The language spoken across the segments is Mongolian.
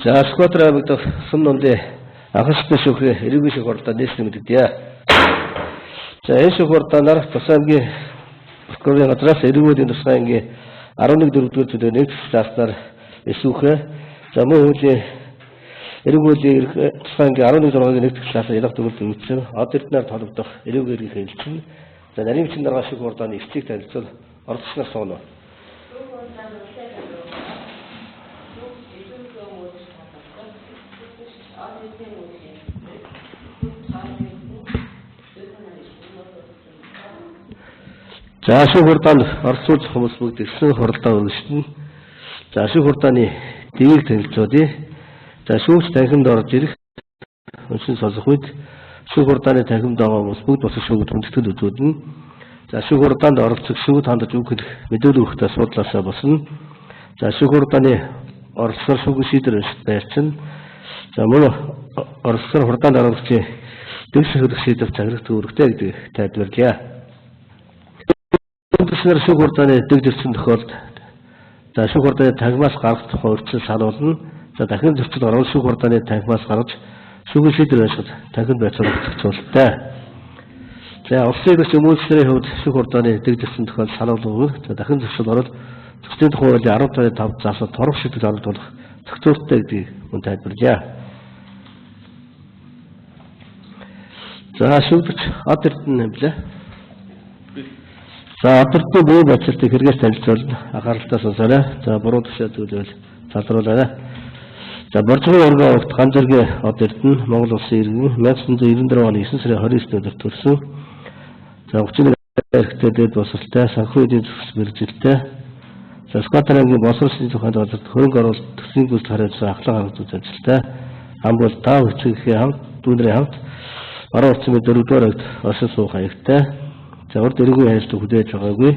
За скватра бүгд сумнундэ ахастай шүүхээ эрүүгийн шиг хурдаа нээсэн мэддээ. За энэ шиг хурдаанаар тусаамгийн прокурорын газраас эрүүгийн тусгайнгийн 11-р төдөө нэг цааснаар эсүүхээ за мөн үлийн эрүүгийн тусгайнгийн 11-р нэг цааснаар ялах төгөлд үүссэн од эрдэнээр толгодох эрүүгийн хэлсэн. За нарийн чин дарга шиг хурдааны эцгийг танилцуул оролцсноор сууна. За шүүх хурдаанд оролцуулж хүмүүс бүгд ирсэн хуралдаа өргөжтөн. За шүүх хурдааны дэгийг танилцуулъя. За шүүгч танхимд орж ирэх өнсөн сонсох үед шүүх хурдааны танхимд байгаа хүмүүс бүгд босох шүүгд хүндэтгэл үзүүлнэ. За шүүх хурдаанд оролцох шүүгд хандаж үг мэдээлэл өгөх асуудлаасаа босно. За шүүх хурдааны оролцоор шүүх шийдвэр байрчин. За мөн оролцоор хурдаанд оролцох дэвш хөрөх шийдвэр цаграх үүрэгтэй гэдэг тайлбарлая. Тэснэр шүүх хурдааны дэг зөрчил тохиолдолд за шүүх хурдааны танхимаас гарах тухай урьдчил сануулна. За дахин зөрчил гарвал шүүх хурдааны танхимаас гарч шүүхийн шийдвэр байшид танхимд байцаалах зохицуулалттай. За улсын иргэд хүмүүстэрийн хувьд шүүх хурдааны дэг зөрчил тохиолдолд сануулгын за дахин зөрчил орол зөрчлийн тухай хуулийн 10-5 заасан торох шийдвэр сануулгах зохицуулалттай гэдгийг мөн тайлбарлая. За шүүгч од эрдэнэ нэмлээ. За одордны бие бацалтыг хэрэгээс танилцуулна. Анхааралтай сонсоорой. За буруу тушаа зүйлвэл залруулаарай. За боржгын ургийн огт ганц зэргийн од эрдэнэ Монгол улсын иргэн 1994 оны 9 сарын 29-нд төрсөн. За 31 эрхтэй дэд босолтой санхүү эдийн засгийн мэргэжилтэй. За Скватрангийн босролын тухайд газарт хөрөнгө оруулалт төсвийн гүйцэтгэх хариуцлага ахлах арга зүйн ажилтай. Ам бол тав хэсгийн хамт дүүнэрийн хамт баруун орчмын 4-р агт оршин суух хаягтай. За урд эрүүгийн хайрцаг хүлээж байгаагүй.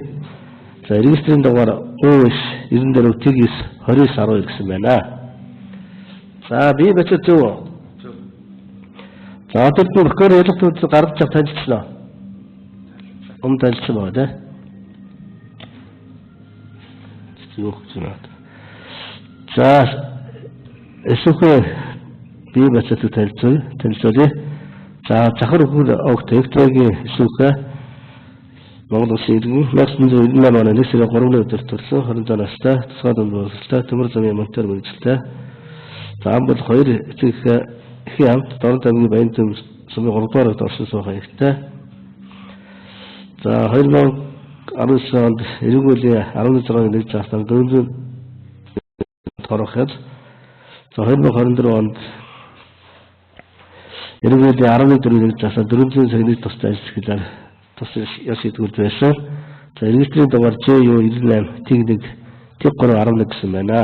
За регистрийн дугаар ОС 94 TGS 2912 гэсэн байна. За би бацаа зөв. За одоо бүр прокурор ялгтууд гаргаж авч танилцлаа. Танилцсан байна тий. Зөв зөв. За эсвэ би бацаа танилцуулъя. За захар өгөр огт Викторийн эсвэ Монгол улсын иргэн 1998 оны 1 сарын 3-ны өдөр төрсөн 26 настай тусгай дунд боловсролтой төмөр замын монтер мэргэжилтэй. За ам бол 2 эцэг эхийн хамт Дорнод аймгийн Баянзүм сумын 3-р агт оршин суух хаягтай. За 2019 онд эрүүгийн 16-ны 1 цааснаар 400 тороход. За 2024 онд эрүүгийн 11-ны 1 цааснаар 400 цагийн тустай ажиллаж тус ясэдгүүл байсан. За регистрийн дугаар JU98 TG1 TG311 гэсэн байна.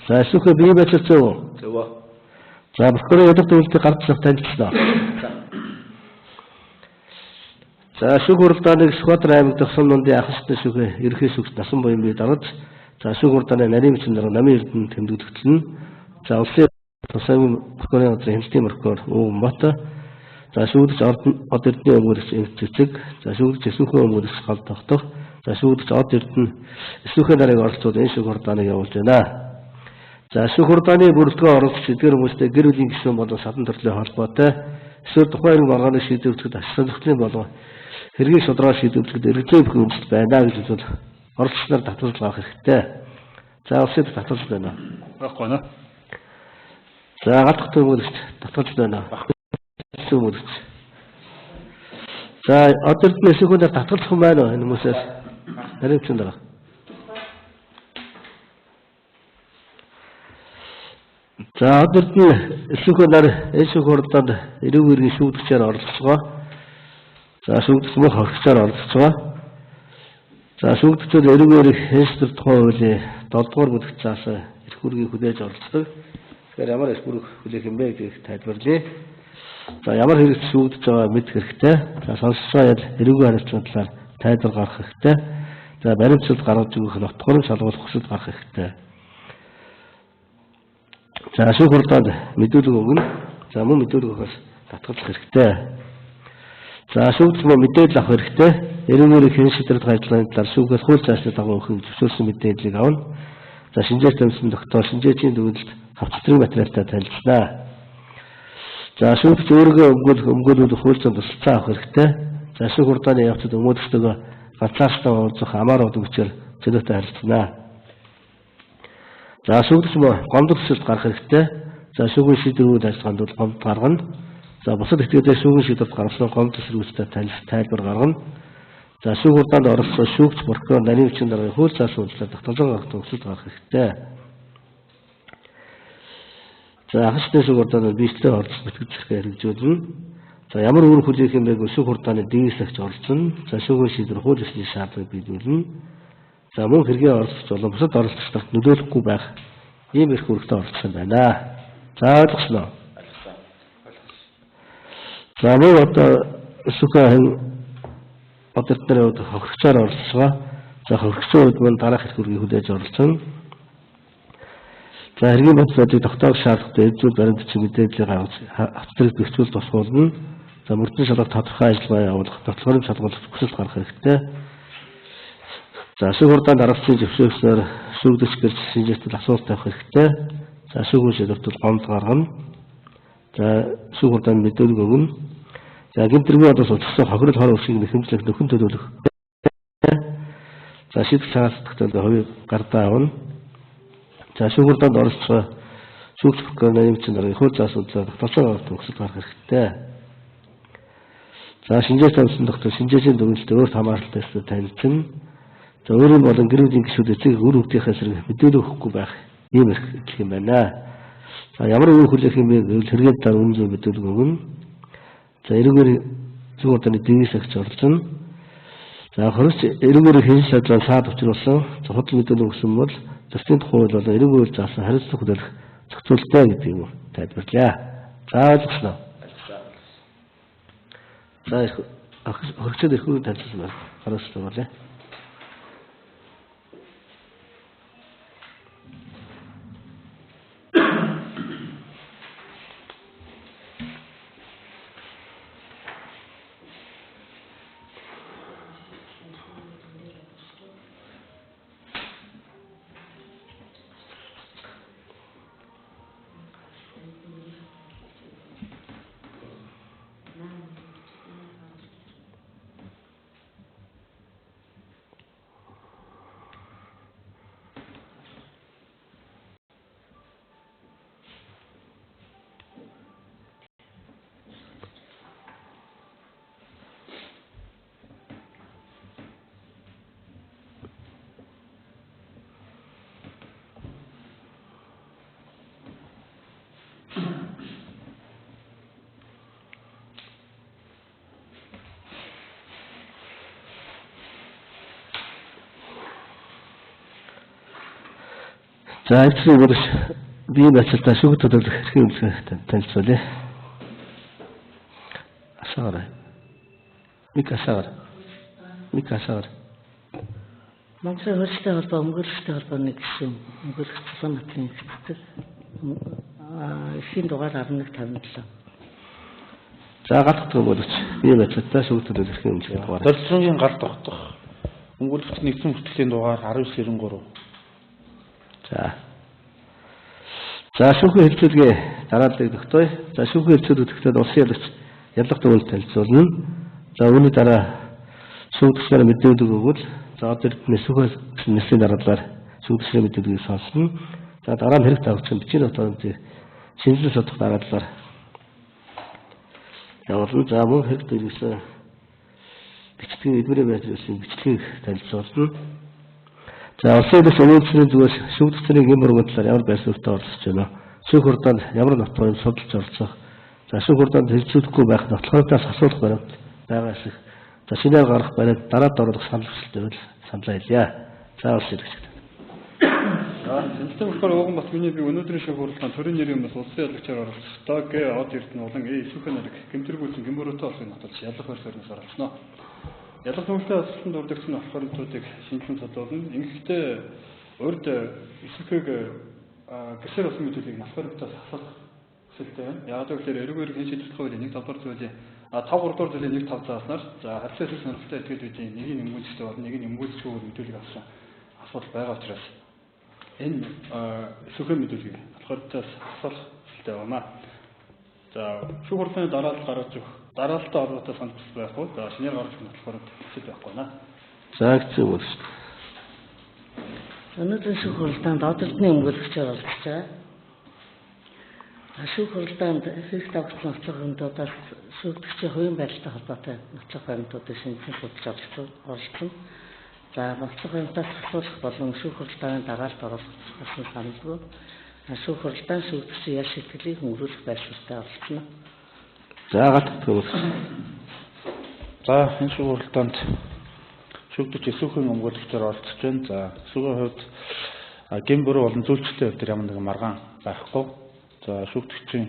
За эсвэ бие бацаа зөв. За прокурор ядаг төлөлтөд гарч авч танилцлаа. За шүүх хурдааны Скватра аймаг дахь сумнундын ахстай шүүхээ ерхий шүүгч насан буян бие дарж за шүүх хурдааны нарийн бичэн дарга намын эрдэнэ тэмдэглэгдэлнэ. За улсын тусгай прокурорын газрын хэмжээний прокурор Өвмбат. За шүүгч од эрдэнэ өмгөөрөгч цэцэг, за шүүгч эсвэхэн өмгөөрөгч гал тогтох, за шүүгч од эрдэнэ эсвэхэн нарыг оролцоод энэ шүүх хурдааныг явуулж байна. За шүүх хурдааны бүрэлдэхүүн оролцогч эдгээр хүмүүстэй гэр бүлийн гишүүн болон садан төрлийн холбоотой эсвэл тухайн иргэн маргааны шийдвэрлэхэд аж сонирхлын болон хэргийн шударга шийдвэрлэхэд эргэлзээ өгөх өмчлөлт байна гэж үзвэл оролцогчдоор татварлага авах хэрэгтэй. За улсын татварлага байна. Баггүй нэ. За гадах өмгөөрөгч татварлага байна. За одоо бид эсвэхүүнээр татгалзах юм байна уу энэ хүмүүсээс нарийн бичэн дарга. За одоо бид эсвэхүүнээр энэ шүүх хурдаанд эрүүгийн иргэн шүүгчээр оролцож байгаа. За шүүгч мөн хогцоор оролцож байгаа. За шүүгчдүүд эрүүгийн иргэн хэнстэр тухай хуулийн 7-р бүлэгт заасан эрх үүргийг хүлээж оролцдог. Тэгэхээр ямар эрх үүрэг хүлээх юм бэ гэдгийг тайлбарлая. За ямар хэрэгт шүүгдэж байгаа мэдэх хэрэгтэй. За сонсцоо ял эрүүгийн харилцааны талаар тайлбар гаргах хэрэгтэй. За баримтсалд гаргаж өгөх нотгорын шалгуулах хүсэлт гаргах хэрэгтэй. За шүүх хурдаанд мэдүүлэг өгнө. За мөн мэдүүлэг өгөхөөс татгалзах хэрэгтэй. За шүүгч мөн мэдээлэл авах хэрэгтэй. Эрүүгийн хэн шийдвэрлэх ажиллагааны талаар шүүгээс хууль заасны дагуу өгөх зөвшөөрсөн мэдээллийг авна. За шинжээч тамирчин доктор шинжээчийн дүгнэлт хавцлын материалтай танилцлаа. За шүүгч өөрийгөө өмгөөлөх хуулцанд тусалцаа авах хэрэгтэй. За шүүх хурдааны явцад өмгөөлөгчдөө ганцаархнаа уулзах амар үдгчээр зөрөөтэй харилцана. За шүүгч гомдол төсөлд гарах хэрэгтэй. За шүүгийн шийдвэрүүд ажиллагаанд бол гомд гаргана. За бусад этгээдээ шүүгийн шийдвэрт гаргасан гомдол төсөлүүдтэй тайлбар гаргана. За шүүх хурдаанд оролцсон шүүгч, прокурор, нарийн бичгийн даргын хууль заасан үйлчлэл тогтоолон гаргах төгсөлд гарах хэрэгтэй. За хашны шүүх хурдаанд бичлээ оролцох бүтгэж зэрэг хэрэгжүүлнэ. За ямар үр хүлээх юм бэ гэвэл шүүх хурдааны дээслагч оролцно. За шүүгийн шийдвэр хууль ёсны шаардлагыг биелүүлнэ. За мөн хэргийн оролцогч болон бусад оролцогчдод нөлөөлөхгүй байх ийм эрх үүрэгтэй оролцсон байна. За ойлгосноо. За мөн одоо шүүхийн одотноор хохирцоор оролцсон. За хохирцын үед мөн дараах эрх үүргийг хүлээж оролцсон. За хэргийн бодлогыг тогтоох шаардлагатай эзүүд баримтчин мэдээллийг хавцлыг бэхжүүл тусгуулна. За мөрдөн шалгалт тодорхой ажиллагаа явуулах, нотлохын шалгалт хүсэлт гаргах хэрэгтэй. За шүүх хурдаанд оролцсон зөвшөөрснөөр шүүгдэгч гэрч шинжээтэл асуулт тавих хэрэгтэй. За шүүгийн шийдвэрт гомд гаргана. За шүүх хурдаанд мэдээлэл өгнө. За гэмтрэгний одоос уцсан хохирол хор уршиг нэхэмжлэх нөхөн төлөвлөх. За шийдвэр цагаас тогтоолын хувийг гардаа авна. За шүүх хурдаанд оролцсон шүүгч прокурор нарийн бичгийн даргын хууль заасан үйлчлэл тогтоолсон гаргах төгсөлд гарах хэрэгтэй. За шинжээс тавьсан доктор шинжээсийн дүгнэлтэд өөрт хамааралтай эсрэг танилцна. За өөрийн болон гэр бүлийн гишүүд эцэг үр хүүхдийнхээ эсрэг мэдээлэл өгөхгүй байх ийм эрх гэх юм байна. За ямар үр хүлээх юм бэ гэвэл хэргийн дараа өмнө зөв мэдээлэл өгнө. За эргээр шүүх хурдааны дээслагч оролцно. За хоригч эргээр хийж чадлаа саад учруулсан худал мэдээлэл өгсөн бол засгийн хууль болон эргээр заасан хариуцлага хүлээх зохицуулалттай гэдгийг тайлбарлаа. За ойлгосноо. За хоригчд эрх үүрэг танилцуулсан байна. Харуулсан болоо. За эцсийн үргэлж бие даацтай шүүх төлөвлөх эрхийн үнэлгээ танилцуулъя. Асаарай. Мик асаар. Монголын хөрстэй холбоо өмгөөлөгчтэй холбооны гишүүн өмгөөлөгч Цусан Батлын эцэгтэй эхийн дугаар 1157. За галт өмгөөлөгч бие даацтай шүүх төлөвлөх эрхийн үнэлгээ дугаар. Зорилгын гал тогтох өмгөөлөгч нэгдсэн бүртгэлийн дугаар 1993. За шүүхийн хэлцүүлгээ дарааллыг тогтооё. За шүүхийн хэлцүүлэг тогтоод улсын ялагч ялах дүгнэлт танилцуулна. За үүний дараа шүүгчдээр мэдээлэл өгвөл за одоо шүүхийн нэслийн дараалалаар шүүгчдийн мэдээллийг сонсно. За дараа нь хэрэг тавьсан бичгийн нотооны шинжилгээ судах дараалалаар явуулна. За мөн хэрэг төрүүлсэн бичлэгийн эдгээрээ байрлуулсан бичлэгийг танилцуулна. За улсын ялагч өмгөөлөгчийн зүгээс шүүгчдийн гэмт мөргөдлөөр ямар байр суурьтай оролцож байна. Шүүх хурдаанд ямар нотгоон судалж оролцох. За шүүх хурдаанд хэлцүүлэхгүй байх нотлохоос асуулах баримт байгаа шиг. За шинээр гарах баримт дараад оруулах санал хүсэлтэйвэл саналаа хэлье. За улсын ялагч. Сэнтэн болохоор Ууганбат миний би өнөөдрийн шүүх хурлаанд төрийн нэрийн бас улсын ялагчаар оролцдог од эрдэнэ болон шүүхийн нарыг гэмтэргүүлсэн гэмбөрөөтэй олохыг нотолж ялах хөрсөөрнөөс оролцсноо. Ялах төвлөлтөд асуултанд урдагчны авах баримтуудыг шинжилэн цуглуулна. Ингэхдээ урд эсвэхийг гисэр болсон мэдүүлгийг авах баримтаас асуулах хүсэлтэй байна. Яг гэвэл эргээр хэн шийдвэрлэх хуулийн 1-5 дугаар зүйлийн 5-3 дугаар зүйлийн 1-5 зааснаар за харьцаа эсрэг сонирхолтой этгээдүүдийн нэг нь эмгүүлжтэй бол нэг нь эмгүүлжгүй мэдүүлгийг авсан асуудал байгаа учраас энэ эсвэхний мэдүүлгийг тохиолдлоос асуулах хэрэгтэй байна. За шүүх хурлын дараалал гаргаж өгөх дараалтаа оролцох санал байхгүй. За шинээр гаргаж өгөх болохоор хэцүү байхгүй байна. За хэцүү байна. Өнөөдөр шүүх хурлаанд одолдны өмгөөлөгчөөр оролцож байгаа. Шүүх хурлаанд их давхцсан ноцох баримтуудаас шүүгдэгчийн хувийн байдлаа холбоотой ноцох баримтуудыг шинжилэн судалж оролцсон. За ноцох баримтаас асуулах болон шүүх хурлааны дараалт оролцох саналгүй. Шүүх хурлаанд шүүгдэгчийн ял шийтгэлийг хөнгөрүүлэх байдлаартай оролцсон. За гатгах. За энэ шүүх хурлаанд шүүгдэгч эсвүүхийн өмгөөлөгчөөр оролцож байна. За эсвүүгийн хувьд гин буруу болон зүйлчлэлтэй хувьд ямар нэгэн маргаан байхгүй. За шүүгдэгчийн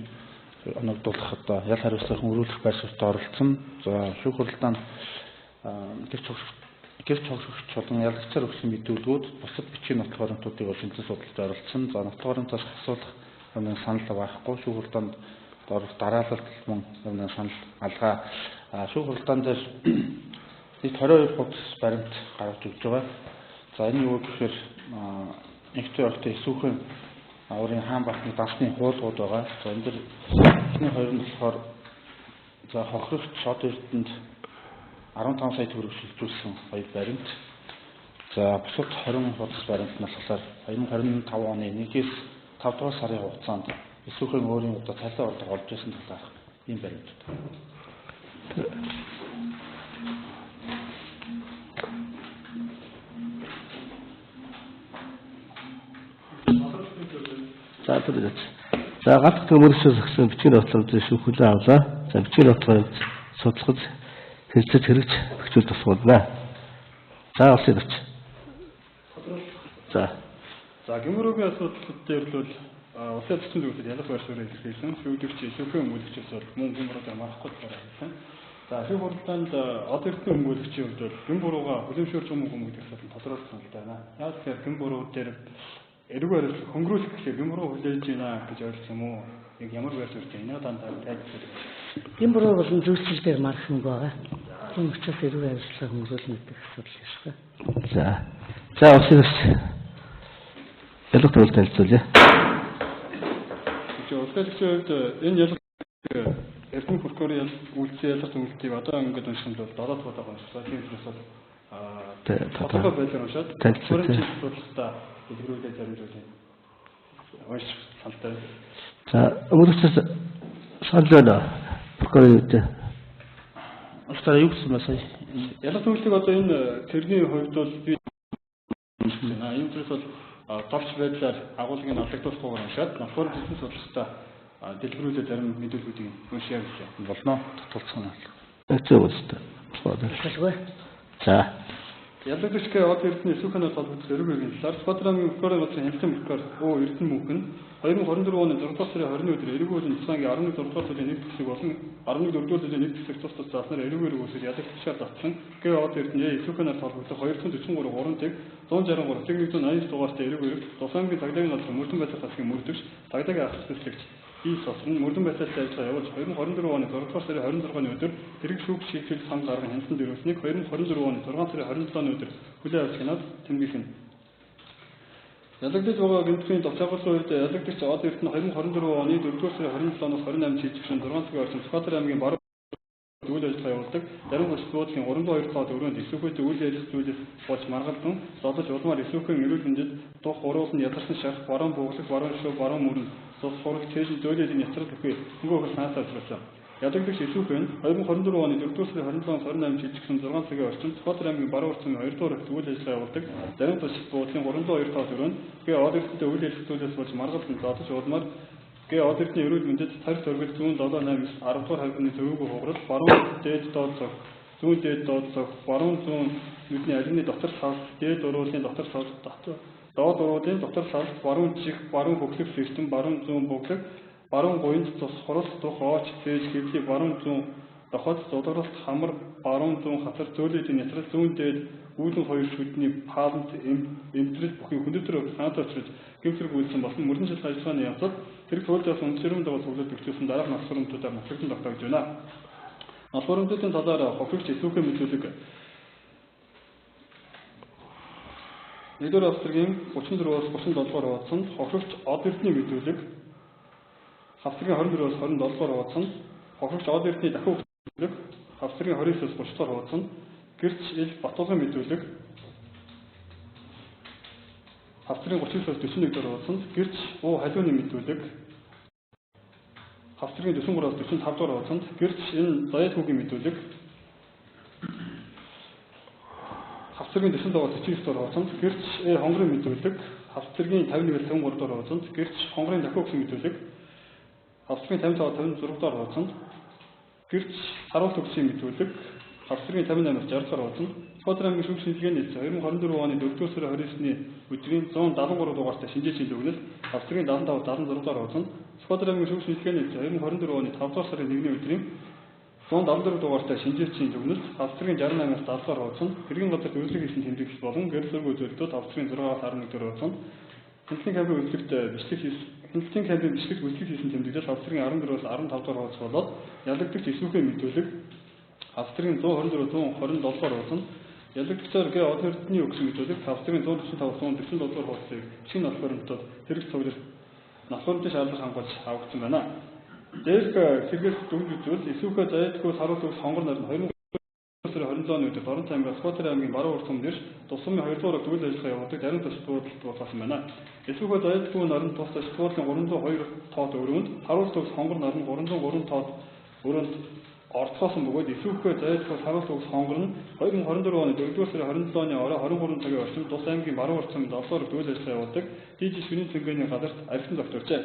оногдуулах одоо ял хариуцлага хөнгөрүүлэх байр суурьд оролцсон. За шүүх хурлаанд гэрч хогшигч болон ялагчаар өгсөн мэдүүлгүүд бусад бичгийн нотлох баримтуудыг шинжилж судалж оролцсон. За нотлох баримтаас асуулах нэг санал байхгүй. Шүүх хурлаанд дараалалт мөн нэг санал алгаа. Шүүх хурлаанд дээр нийт 22 хуудас баримт гаргаж өгч байгаа. За энэ юу гэхээр нэгтэй ортой эсвүүхэн өөрийн хаан бахны дансны хуулгууд байгаа. За энэ дэр эхний хоёр нь болохоор за хохирогч шод эрдэнэд 15 сая төгрөг шилжүүлсэн хоёр баримт. За бусад 20 хуудас баримт нь болохоор 2025 оны 1-ээс 5 дугаар сарын хугацаанд эсвүүхэн өөрийн одоо цалин ордор олж ирсэн талаарх ийм баримтууд. За гатгах өмгөөлөгчөөс өгсөн бичгийн нотлолтыг шүүхлээ авлаа. За бичгийн нотлолыг судлахад хэлцэж хэрэгж өгчүүл тусгуулна. За олсон ирч. За гэмөрөгийн асуудал дээр л улсын төсвийн зөвлөлд ялах байр суурийг илэрхийлсэн. Шүүгдэгч эсвүүхийн өмгөөлөгчөөс мөн гэмөрөөгөө марахгүй байсан. За шүүх хурлаанд од эрдэнэ өмгөөлөгчийн хувьд гэм бурууга хүлэмжшөөрч өмнө гэдэг асуудал тодорхойлсон л байна. Яг тэгэхээр гэм буруу дээр эргүү хариуцлага хөнгөрүүлэх гэхээ гэм буруу хүлээж байна гэж ойлгосон юм уу? Яг ямар байр суурьтай энэ дандаа тайлбарлах. Гэм буруу болон зүйцэл дээр марах нэг байгаа. Тийм учраас эргүү хариуцлага хөнгөрүүлнэ гэдэг асуудал шүү дээ. За олсон ирч. Ялах төрөл танилцуулъя. Улсгүйчийн хувьд энэ ялах эрдэнэ прокурорын үйлчлэл ялах зөвлөлтийг одоо ингээд уншсан бол 7 дахь удаа уншсан. Тийм учраас тодорхой байдлаар уншаад танилцуулсан судалгаатаа илрүүлээ зарим зүйлээ унш саналтай. За өөрөөсөө санал байна. Прокурорын үед Улсаар юу гэсэн бэ сая? Ялах зөвлөлтийг одоо энэ тэрний хувьд бол би энэ зүйл бол товч байдлаар агуулгыг алдагдуулахгүйгээр уншаад нотлох бизнес судалгаатаа дэлгэрүүлээ зарим мэдээллүүдийг уншия гэж болно. Татуулсан байна. хэцүү байна. Хэлгүй. За Ялагчдын од эрдэнэ эсвүүхэнээс холбогдсон эрүүгийн талаар Скотландын прокурорын газрын хяналтын прокурор Оо Эрдэнэ Мөнх нь 2024 оны 6 дугаар сарын 20-ны өдөр эрүүгийн тусгааны 11 дугаар сарын 1 хэсэг болон 11 дугаар сарын 1 хэсэг тус зааснаар эрүүгээр үсэр ялагчдаар татсан. Гээ од эрдэнэ эсвүүхэнээс холбогдсон 243 гурантыг 163 180 дугаартай эрүүгээр Тусгааны цагдаагийн газрын мөрдөн байцаах засгийн мөрдөгч цагдаагийн ах цэцлэгч ий сосрон мөрдөн байцаалтай ажиллагаа явуулж 2024 оны 6 дугаар сарын 26-ны өдөр тэрэг шүүх шийдвэр сан гарган хяналтанд ирүүлсэнийг 2024 оны 6 сарын 27-ны өдөр хүлээн авч хянаад тэмдэглэнэ. Ялагдаж байгаа гэмтлийн товчоогоосын үед ялагдагч од эрдэнэ 2024 оны 4 дугаар сарын 27-оос 28 шийдвэрийн 6 цагийн орчим Скотланд аймгийн баруун үйл ажиллагаа явуулдаг. Зарим улс буудлын 32 тоо өрөөнд эсвүүхтэй үйл ажиллагаатаас болж маргалдан зодож улмаар эсвүүхэн эрүүл мэндэд дух гурвуулд нь ядарсан шарх, баруун бууглаг, баруун шуу, баруун мөрөн, цус хураг, цэжин зөөлөлийн яцрал бүхий хөнгөөхөс наасаа зурсан. Ялагдагч эсвүүхэн 2024 оны 4 дугаар сарын 27-28 шийдвэрийн 6 цагийн орчим Скотланд аймгийн баруун уртын 2 дугаар үйл ажиллагаа явуулдаг. Зарим улс буудлын 32 тоо өрөөнд гээ од эрдэнэ үйл ажиллагаатаас болж маргалдан зодож улмаар гээ од эрдэнэ эрүүл мэндэд тарих төргөл зүүн 7-8 10 дугаар хайрны төрөөгөө хугарал баруун дээд доод цог зүүн дээд доод цог баруун зүүн нүдний алины дотор салт дээд уруулын дотор салт доод уруулын дотор салт баруун чих баруун хөглөх систем баруун зүүн бүглэг баруун гуйнд цус хурал дух ооч цээж хэвлий баруун зүүн доход зулгаралт хамар баруун зүүн хатар зөөлөлийн ятрал зүүн дээд үүлэн хоёр шүдний палмт эмтрэл бүхий хүндэтгэр санаатай очрож гэмсрэг үйлсэн болсон мөрдөн шалгах ажиллагааны явцад тэрэг туйлаас үндэсрэн дагуу зөвлөд өгчүүлсэн дараах насварамтуудаар нөхцөлтөнд тогтоогдож байна. Насварамтуудын талаар хохирогч эсвүүхэн мэдүүлэг 1-р хавцаргийн 34-аас 37-р хуудсанд хохирогч од эрдний мэдүүлэг, хавцаргийн 24-аас 27-р хуудсанд хохирогч од эрдний дахин мэдүүлэг, хавцаргийн 29-аас 30-р хуудсанд гэрч ил Батулгын мэдүүлэг, хавцаргийн 39-аас 41-р хуудсанд гэрч уу халиуны мэдүүлэг, хавцаргийн 43-аас 45-р хуудсанд гэрч энэ Заяатгүйгийн мэдүүлэг, хавцаргийн 47-аас 49-р хуудсанд гэрч хонгорын мэдүүлэг, хавцаргийн 51-аас 53-р хуудсанд гэрч хонгорын дахин өгсөн мэдүүлэг, хавцаргийн 55-аас 56-р хуудсанд гэрч харуулт өгсөн мэдүүлэг, хавцаргийн 58-аас 60-р хуудсанд Сүхбаатар аймгийн шүүх шинжилгээний эцэг 2024 оны 4-р сарын 29-ны өдрийн 173 дугаартай шинжээчийн дүгнэлт хавцаргийн 75-76-р хуудсанд Сүхбаатар аймгийн шүүх шинжилгээний эцэг 2024 оны 5-р сарын 1-ний өдрийн 174 дугаартай шинжээчийн дүгнэлт хавцаргийн 68-аас 70-р хуудсанд хэргийн газарт үйлчлэг хийсэн тэмдэглэл болон гэрэл зургийн үзүүлэлтүүд хавцаргийн 6-аас 11-р хуудсанд хяналтын камерын бичлэгт бичлэг хийсэн тэмдэглэл хавцаргийн 14-аас 15-р хуудас болоод ялагдагч эсвүүхээ мэдүүлэг хавцаргийн 124-127-р хуудсанд ялагдагчаар гээ од эрдний өгсөн мэдүүлэг хавцаргийн 145-147-р хуудсыг шинэ алфавитод хэрэгж цуглах насвармжийн шаардлага хангуулж авагдсан байна. Дээрх хэрэгс дүгнэлт үзвэл эсвүүхээ Заяатгүй харуулт өгс хонгор нарны 2027 оны үед Дорнот аймгийн Сүхбаатар аймгийн баруун урт сүмнэр тус сумын 2 дугаар зөвлөл ажиллагаа явуулдаг зарим төсөл буудалд болсон байна. Эсвүүхээ Заяатгүй нарны тус Сүхбаатарын 302 тоод өрөөнд харуулт өгс хонгор нарны 303 тоод өрөөнд орцгоосон бөгөөд эсвүүхээ Заяатгүй харуулт өгс хонгор нь 2024 оны 4-р сарын 27 оны орой 23 цагийн орчимд тус аймгийн баруун урт сүмд 7 дугаар зөвлөл ажиллагаа явуулдаг дижи шөнийн цэнгэний газарт архин зогтворчээ.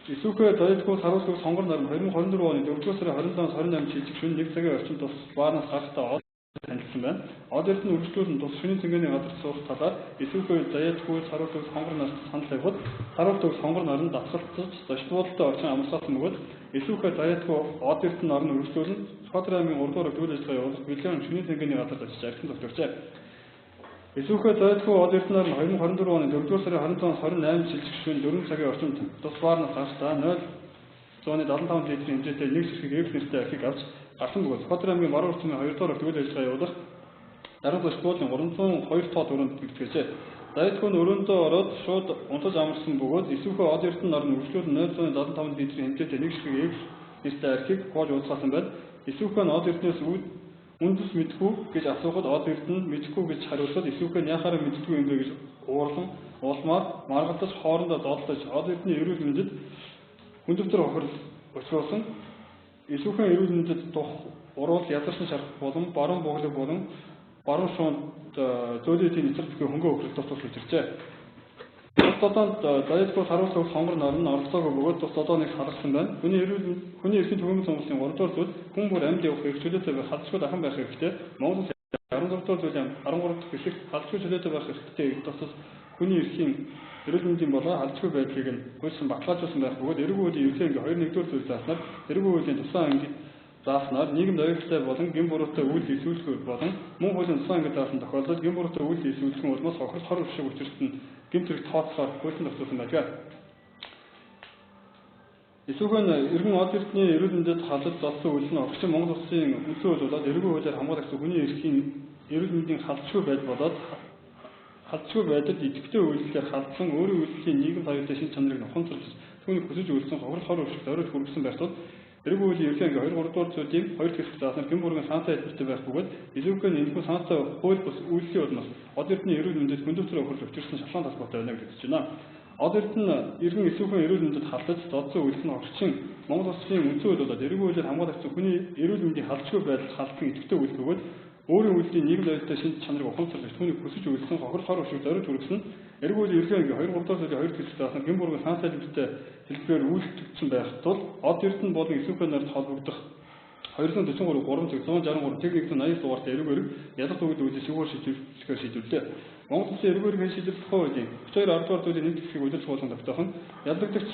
Эсвүүхээ Заяатгүй харуулт өгс хонгор нарны 2024 оны 4-р сарын 27-аас 28 шилжих шөнө 1 цагийн орчимд тус баарнаас гарахтаа од танилцсан байна. Од эрдэнэ үргэлжлүүлэн тус шөнийн цэнгэний газарт суух талаар эсвүүхээ Заяатгүй харуулт өгс хонгор нарт санал тавихад харуулт өгс хонгор нарны датгалтж зочд буудалтай орчин амсгаасан бөгөөд эсвүүхээ Заяатгүй од эрдэнэ нарны үргэлжлүүлэн Сүхбаатар аймгийн 3 дугаар зөвлөл ажиллагаа явуулах бэлгийн шөнийн цэнгэний газарт ажиллаж архин зогтворчээ. Эсвүүхээ Заяатгүй од эрдэнэ нар 2024 оны 4-р сарын 27-28 шилжих шөнө 4 цагийн орчимд тус баарнаас гарахтаа 0.75 литрийн хэмжээтэй нэг ширхэг эвс нэртэй архийг авч гарсан бөгөөд Сүхбаатар аймгийн баруун урт сүмийн 2 дугаар зөвлөл ажиллагаа явуулах дарга зочдлын 302 тоод өрөөнд тэмдэглэжээ. Заяатгүй нь өрөөндөө ороод шууд унтаж амарсан бөгөөд эсвүүхээ од эрдэнэ нар үргэлжлүүлэн 0.75 литрийн хэмжээтэй нэг ширхэг эвс нэртэй архийг гоож уулзсан байна. Эсвүүхээ нь од эрдэнээс үндэс мэдгүй гэж асуухад од эрдэнэ мэдгүй гэж хариулсад эсвүүхээ нь яхаараа мэддгүй юм бэ гэж уулмаар маргалдаж хоорондоо зодлож од эрдэнэ эрүүл мэндэд хүндэвтэр хохирол өсгөөсөн. Эсвүүхээ эрүүл мэндэд дух уруул ядарсан шарах болон баруун буглаг болон баруун шуунд зөөлөйдийн нэцэр бүхий хөнгөө хохирол тус илэрчээ. Тус додоонд Заяатгүй харуулт өгс хонгор нарны оролцоогүй бөгөөд тус додооныг салгасан байна. Хүний эрхийн төвийн сонголтын 3 дугаар зүйл хүн бүр амьд явах эрхчлөлтөй байх халдшгүй дахин байх хэрэгтэй. Монгол 16 дугаар зүйлийн 13 дахь хэсэгт халдшгүй чөлөөтэй байх хэрэгтэй тусас хүний эрхийн эрүүл мэндийн болоо халдшгүй байдлыг нь хуулисан баталгаажуулсан байх бөгөөд эрүүл үеийн ерхий анги 21-р зүйл зааснаар эрүүл үеийн тусгай анги зааснаар нийгэм дөрвөлтэй болон гин буруутай үйл хийсвэлгүй болон мөн хуулийн тусгай анги заасан тохиолдолд гин буруутай үйл хийсвэлгүй улмаас хохирол хор шиг учирсан гин төрөг тооцоолохоор хуулийн тогтоосон байдаг. Эсвүүгээр нь иргэн од эрдний эрүүл мэндэд халдаж золсон үйл нь орчин Монгол Улсын үндсэн хууль болоод эрүүл хуулиар хамгаалагдсан хүний эрхийн эрүүл мэндийн халдшгүй байдал болоод халдшгүй байдалд идэвхтэй үйлдэлээр халдсан өөрийн үйлдэлийн нийгэм соёлын шин чанарыг нухамсарлаж түүнийг хүсэж үйлсэн хохирол хор өвчтөд оройж хүргэсэн байх тул эрүүл мэндийн ерхий анги 2-3 дугаар зүйлийн 2 хэсэг зааснаар гин бүргийн санатай хэлбэртэй байх бөгөөд эсвүүгээр нь энэхүү санатай хууль бус үйлдэлийн улмаас од эрдний эрүүл мэндэд хүндэвтэр хохирол учирсан шалгаан талбартай байна гэж хэлж байна. Од эрдэнэ иргэн эсвүүхэн эрүүл мэндэд халдаж зодсон үйлс нь орчин Монгол Улсын үндсэн хууль болоод эрүүл хуулиар хамгаалагдсан хүний эрүүл мэндийн халдшгүй байдал халдсан идэвхтэй үйл бөгөөд өөрийн үйлдлийн нийгэм соёлтой шин чанарыг ухамсарлаж түүнийг хүсэж үйлсэн хохирол хор өвчтөд оройж хүргэсэн эрүүл хуулийн ерхий анги 2-3 дугаар зүйлийн 2 хэсэг заасан гин бүргийн санатай хэлбэрээр үйлчлэгдсэн байх тул од эрдэнэ болон эсвүүхэн нарт холбогдох 243 3 цаг 163 техник 180 дугаартай эрүүл ялах төгөл үйлс шүүгээр шийдвэрлээ. Монгол Улсын эрүүл мэндийн шийдвэрлэх хуулийн 32 10 дугаар зүйлийн 1 хэсгийг удирдах болон тогтоох нь ялагдагч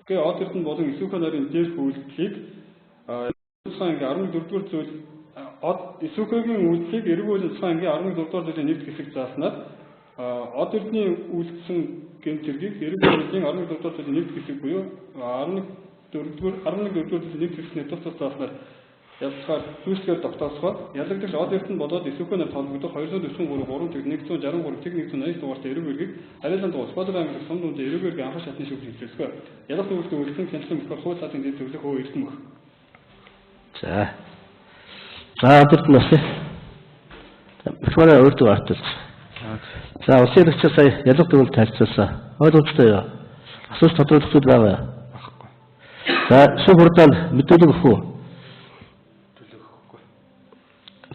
гээ од эрдэнэ болон эсвүүхэн нарын дээрх үйлдэлийг тусгай анги 14 дугаар зүйл од эсвүүхийн үйлдэлийг эрүүл хуулийн тусгай анги 14 дугаар зүйлийн 1 хэсэг зааснаар од эрдний үйлдэлсэн гэмтэргийг эрүүл хуулийн 14 дугаар зүйлийн 1 хэсэг буюу 11 дугаар зүйлийн 1 хэсэгний тус тус зааснаар Ялцгаар зүйлсээр тогтоосгоо ялагдагч од эрдэнэ болоод эсвэхүүнээр тоологдох 293 3.163 180 дугаартай эрэг үргийг харилцан дуус Сүхбаатар аймгийн сум дүндээ эрэг үргийн анхаарал шатны шүүх хэлцэлсгөө. Ялах төвлөрсөн үйлчлэн хяналтын мөхөр хууль цаатын дэд зөвлөх хөө эрдэнэ мөх. За. За одод нас. Мөхөрөө өөртөө артал. За улсын хэрэгч сая ялах төвөнд тайлцсан. Ойлгомжтой юу? Асууж тодорхойлох зүйл байгаа юу? Багхгүй. За шүүх хурдаанд мэдээлэл өгөх үү?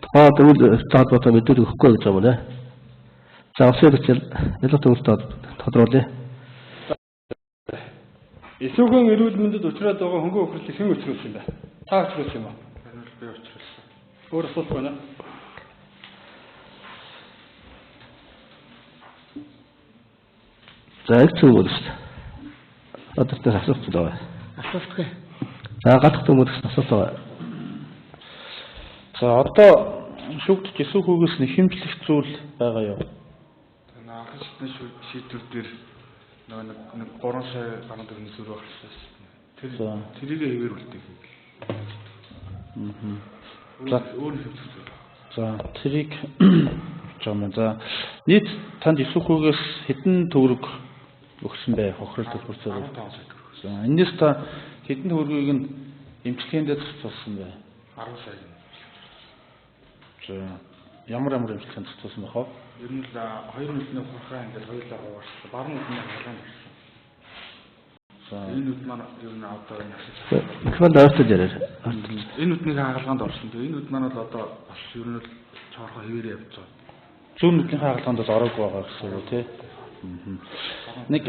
Тэгвэл таадвата мэдээлэл өгөхгүй гэж байна. За улсын хэрэгч ялах төвөнд тодруулъя. Эсвэхэн эрүүл мэндэд учраад байгаа хөнгөн өхрөлтийг хэн учруулсан юм бэ? Та учруулсан юм уу? Би учруулсан. Өөр асуулт байна. За их зүйл шүү дээ. Одоо тэр асуулт байна. Асуултгүй. За гадах төмөрс асуулт байна. За одоо шүүгдэж эсвэхүүгээс нэхэмжлэх зүйл байгаа юу? Анхны шатны шийдвэр дээр нэг 3 сая гаруй төгрөгийн зүрх багшлаа. Тэрийг хэвээр үлдээх юм. За өөр хэвчээ. За тэрийг жоо. За нийт танд эсвэхүүгээс хэдэн төгрөг өгсөн бэ? Хохирол төлбөрцөөр. За энэс та хэдэн төгрөгийг нь эмчилгээндээ зарцуулсан бэ? 10 сая. За ямар эмчилгээнд зарцуулсан бэ хаа? Ер нь л 2 нүдний хурхаа ингээд хоёулаа хуваарлаа. Баруун нүдний хаалганд орсон. За энэ нүд маань ер нь одоо энэ асууж. Мөхөнд өөртөө ярив. Энэ нүдний хаалганд орсон. Тэгээ энэ нүд маань бол одоо бас ер нь л цоорхоо хэвээр явж байгаа. Зүүн нүдний хаалганд бол ороогүй байгаа гэсэн үг тий. Нэг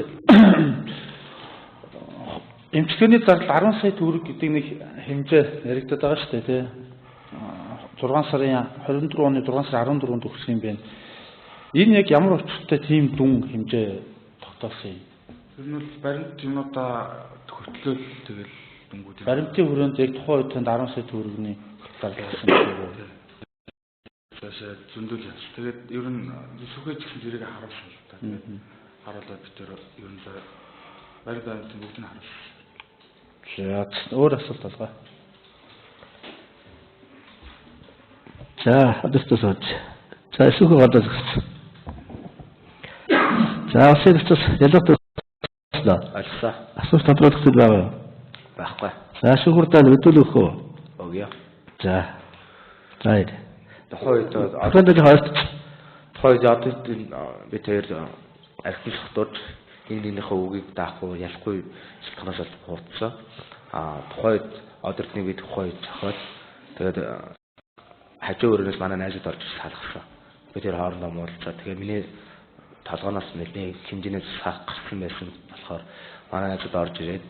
эмчилгээний зардал 10 сая төгрөг гэдэг нэг хэмжээ яригдаад байгаа шүү дээ тий. 6 сарын 24 оны 6 сарын 14-нд өгсөн юм байна. Энэ яг ямар учиртай тийм дүн хэмжээ тогтоосон юм? Ер нь бол баримт юмудаа хөтлөөл тэгэл дүнгууд. Баримтын хүрээнд яг тухайн үед 10 сая төгрөгийн зардал гарсан гэдэг үү? Тэгээсээ зөндөл явж. Тэгээд ер нь сүхэж гэсэн зэрэг харуулсан л та. Тэгээд харуулаад битэр ер нь баримт бүгд нь харуулсан. За өөр асуулт байна. За одоос сууж. За эсвэхүү гадаад өгсөн. За улсын хэрэгчээс ялах Алса. асууж тодруулах зүйл байгаа юу? Байхгүй. За шүүх хурдаанд мэдээлэл өгөх үү? Өгье. За. За яа. Тухайд Ахмадын хоёрт одоо бид хоёр архив хотод нэгнийхээ үгийг даахгүй ялахгүй шалтгаанаас хурдсан. Тухайд одордны бид тухайд зохиол тэгээд хажуу өрөөс манай найзууд орж салгасан. Бид тэр хоорондоо муулцаа. Тэгээ миний толгоноос нэлээд хэмжээний сах гарсан байсан болохоор манай найзууд орж ирээд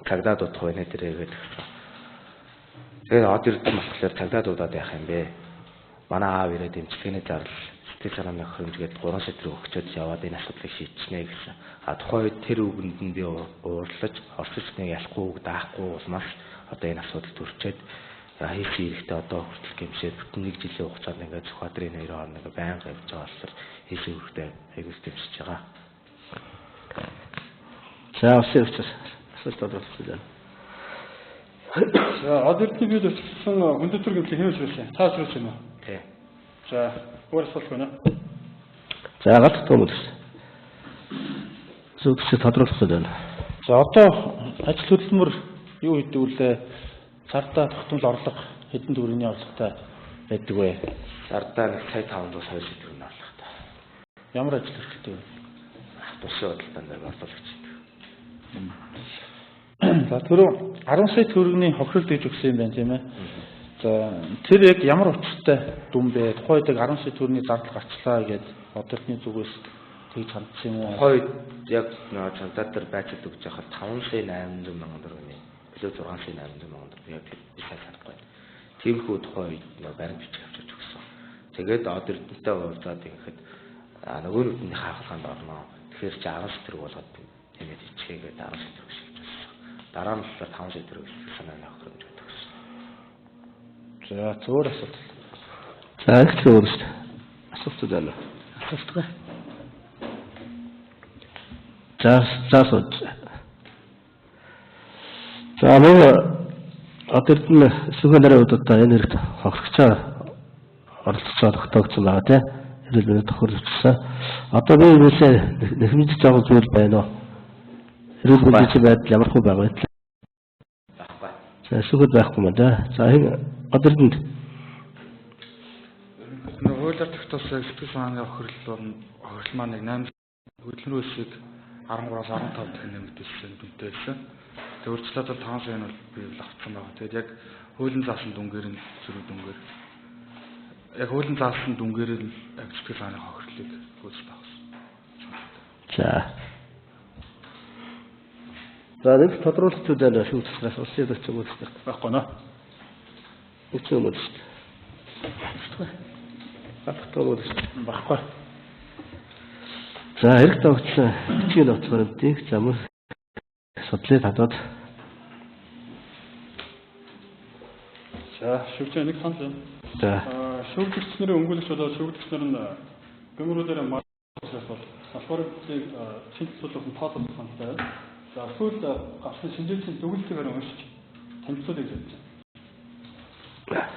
цагдаа дуудах байна тэрээгээд. Тэгээд од эрдэнэ болохоор цагдаа дуудаад байх юм бэ. Манай аав ирээд эмчилгээний зардал сэтгэл санааны хөрөмжгээд 3 сая төгрөг өгчөөд яваад энэ асуудлыг шийдчихнэ гэсэн. Тухайд тэр үгэнд нь би уурлаж орчиж нэг ялахгүй үг даахгүй улмаас одоо энэ асуудал төрчөөд хийсэн хэрэгтэй одоо хүртэл гэмшээд бүтэн 1 жилийн хугацаанд ингээд Сүхбаатарын хоёр хооронд ингээд байнга явж байгаа болохоор хийсэн хэрэгтэй айгуус дэмжиж байгаа. За улсын хэрэгчээс асуулт тодруулах байна. За од эрдэнэ бид өчсөн хүндэтгэр гэмтлийн хэн учруулсан? Та учруулсан юм уу? Тий. За өөр асуулт байна. За гадах төмөрс. Зөвхөн тодруулах байна. За одоо ажил хөдөлмөр юу хийдэг вэ? Цардаа тогтмол орлого хэдэн төгрөгийн орлоготой байдаг вэ? Зардаа 1 сая 500 2 сая төгрөгийн орлоготой. Ямар ажил хэрэгтэй вэ? Тусын худалдаанд орлогч. За түрүү 10 сая төгрөгийн хохирол гэж өгсөн юм байна тийм ээ. За тэр яг ямар учиртай дүн бэ? Тухайд 10 сая төгрөгийн зардал гарчлаа гэдээ одоодны зүгээс тэгж хандсан юм уу? Тухайд яг цагдаа дээр байцад өгч яхад 5 сая 800 мянган төгрөгийн илүү 6 сая 800 мянган төгрөг яг сайн санахгүй. Тиймэрхүү тухайд баримт бичих авчирч өгсөн. Тэгээд од эрдэнэтэй уулзаад ингэхэд нөгөө нүдний хаалганд орно. Тэгэхээр чи 10 сая төгрөг болгоод тэмээд ичгээгээд 10 сая төгрөг шилж өгсөн. Дараа нь л 5 сая төгрөг санааны хөрөмж өгсөн. За зөөр асуулт. За их зөөр шүү дээ. Асуулт байна. Асуултгүй. За сууж. За нэг одоо эрдэнэ сүхэн нарын хувьд одоо энэ хэрэгт хохирогчоор оролцоод тогтоогдсон байгаа тийм. Эрүүл мэндийн тохиолдсон. Одоо би юусаа нэхмэж байгаа зүйл байна уу? Эрүүл мэндийн байдал ямар хөө байгаа вэ? Байхгүй. За сүгэд байхгүй маа да. За одоо эрдэнэ хуулиар тогтоосон сэтгэл санааны хохирол маань 8 хөдөлмөрийн үсгийг 13-аас 15 дахин нэмэгдүүлсэн дүнтэйсэн. Тэгээд урьдчилаад бол 5 сая нь бол би авсан байгаа. Тэгээд яг хуулийн заасан дүнгээр нь зэрэг дүнгээр яг хуулийн заасан дүнгээр нь яг сэтгэл санааны хохирлыг хөөцөлт авсан. За нэг тодруулалтууд байна шүү дээ. Улсын эдгч өгүүлсэн байхгүй наа. Үгүй юм уу? Автомобиль баггүй. За хэрэг тогтсон бичгийн нотц баримтыг замар судлаад хадаад. За шүгч нэг санал байна. За шүгчнэрийн өнгөлөгч болоод шүгчнэр нь гэмрүүдээр маргааш бол алфавитыг шинжилүүлсэн тоолсон саналтай байна. За сүүл гарсан шинжилгээний дүгнэлтээр уншиж танилцуулъя гэж байна.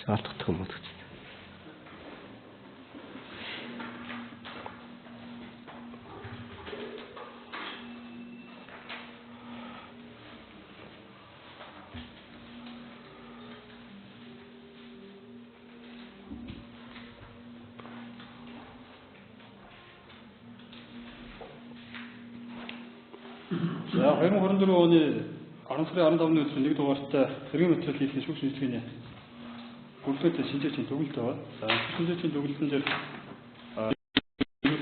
Шаардлагатай юм уу? За 2024 оны 10 сарын 15-ны өдөр 1 дугаартай хэргийн материал хийсэн шүүх шинжилгээний гүрдэлтэй шинжилгээний дүгнэлт байна. За шинжилгээний дүгнэлтэн дээр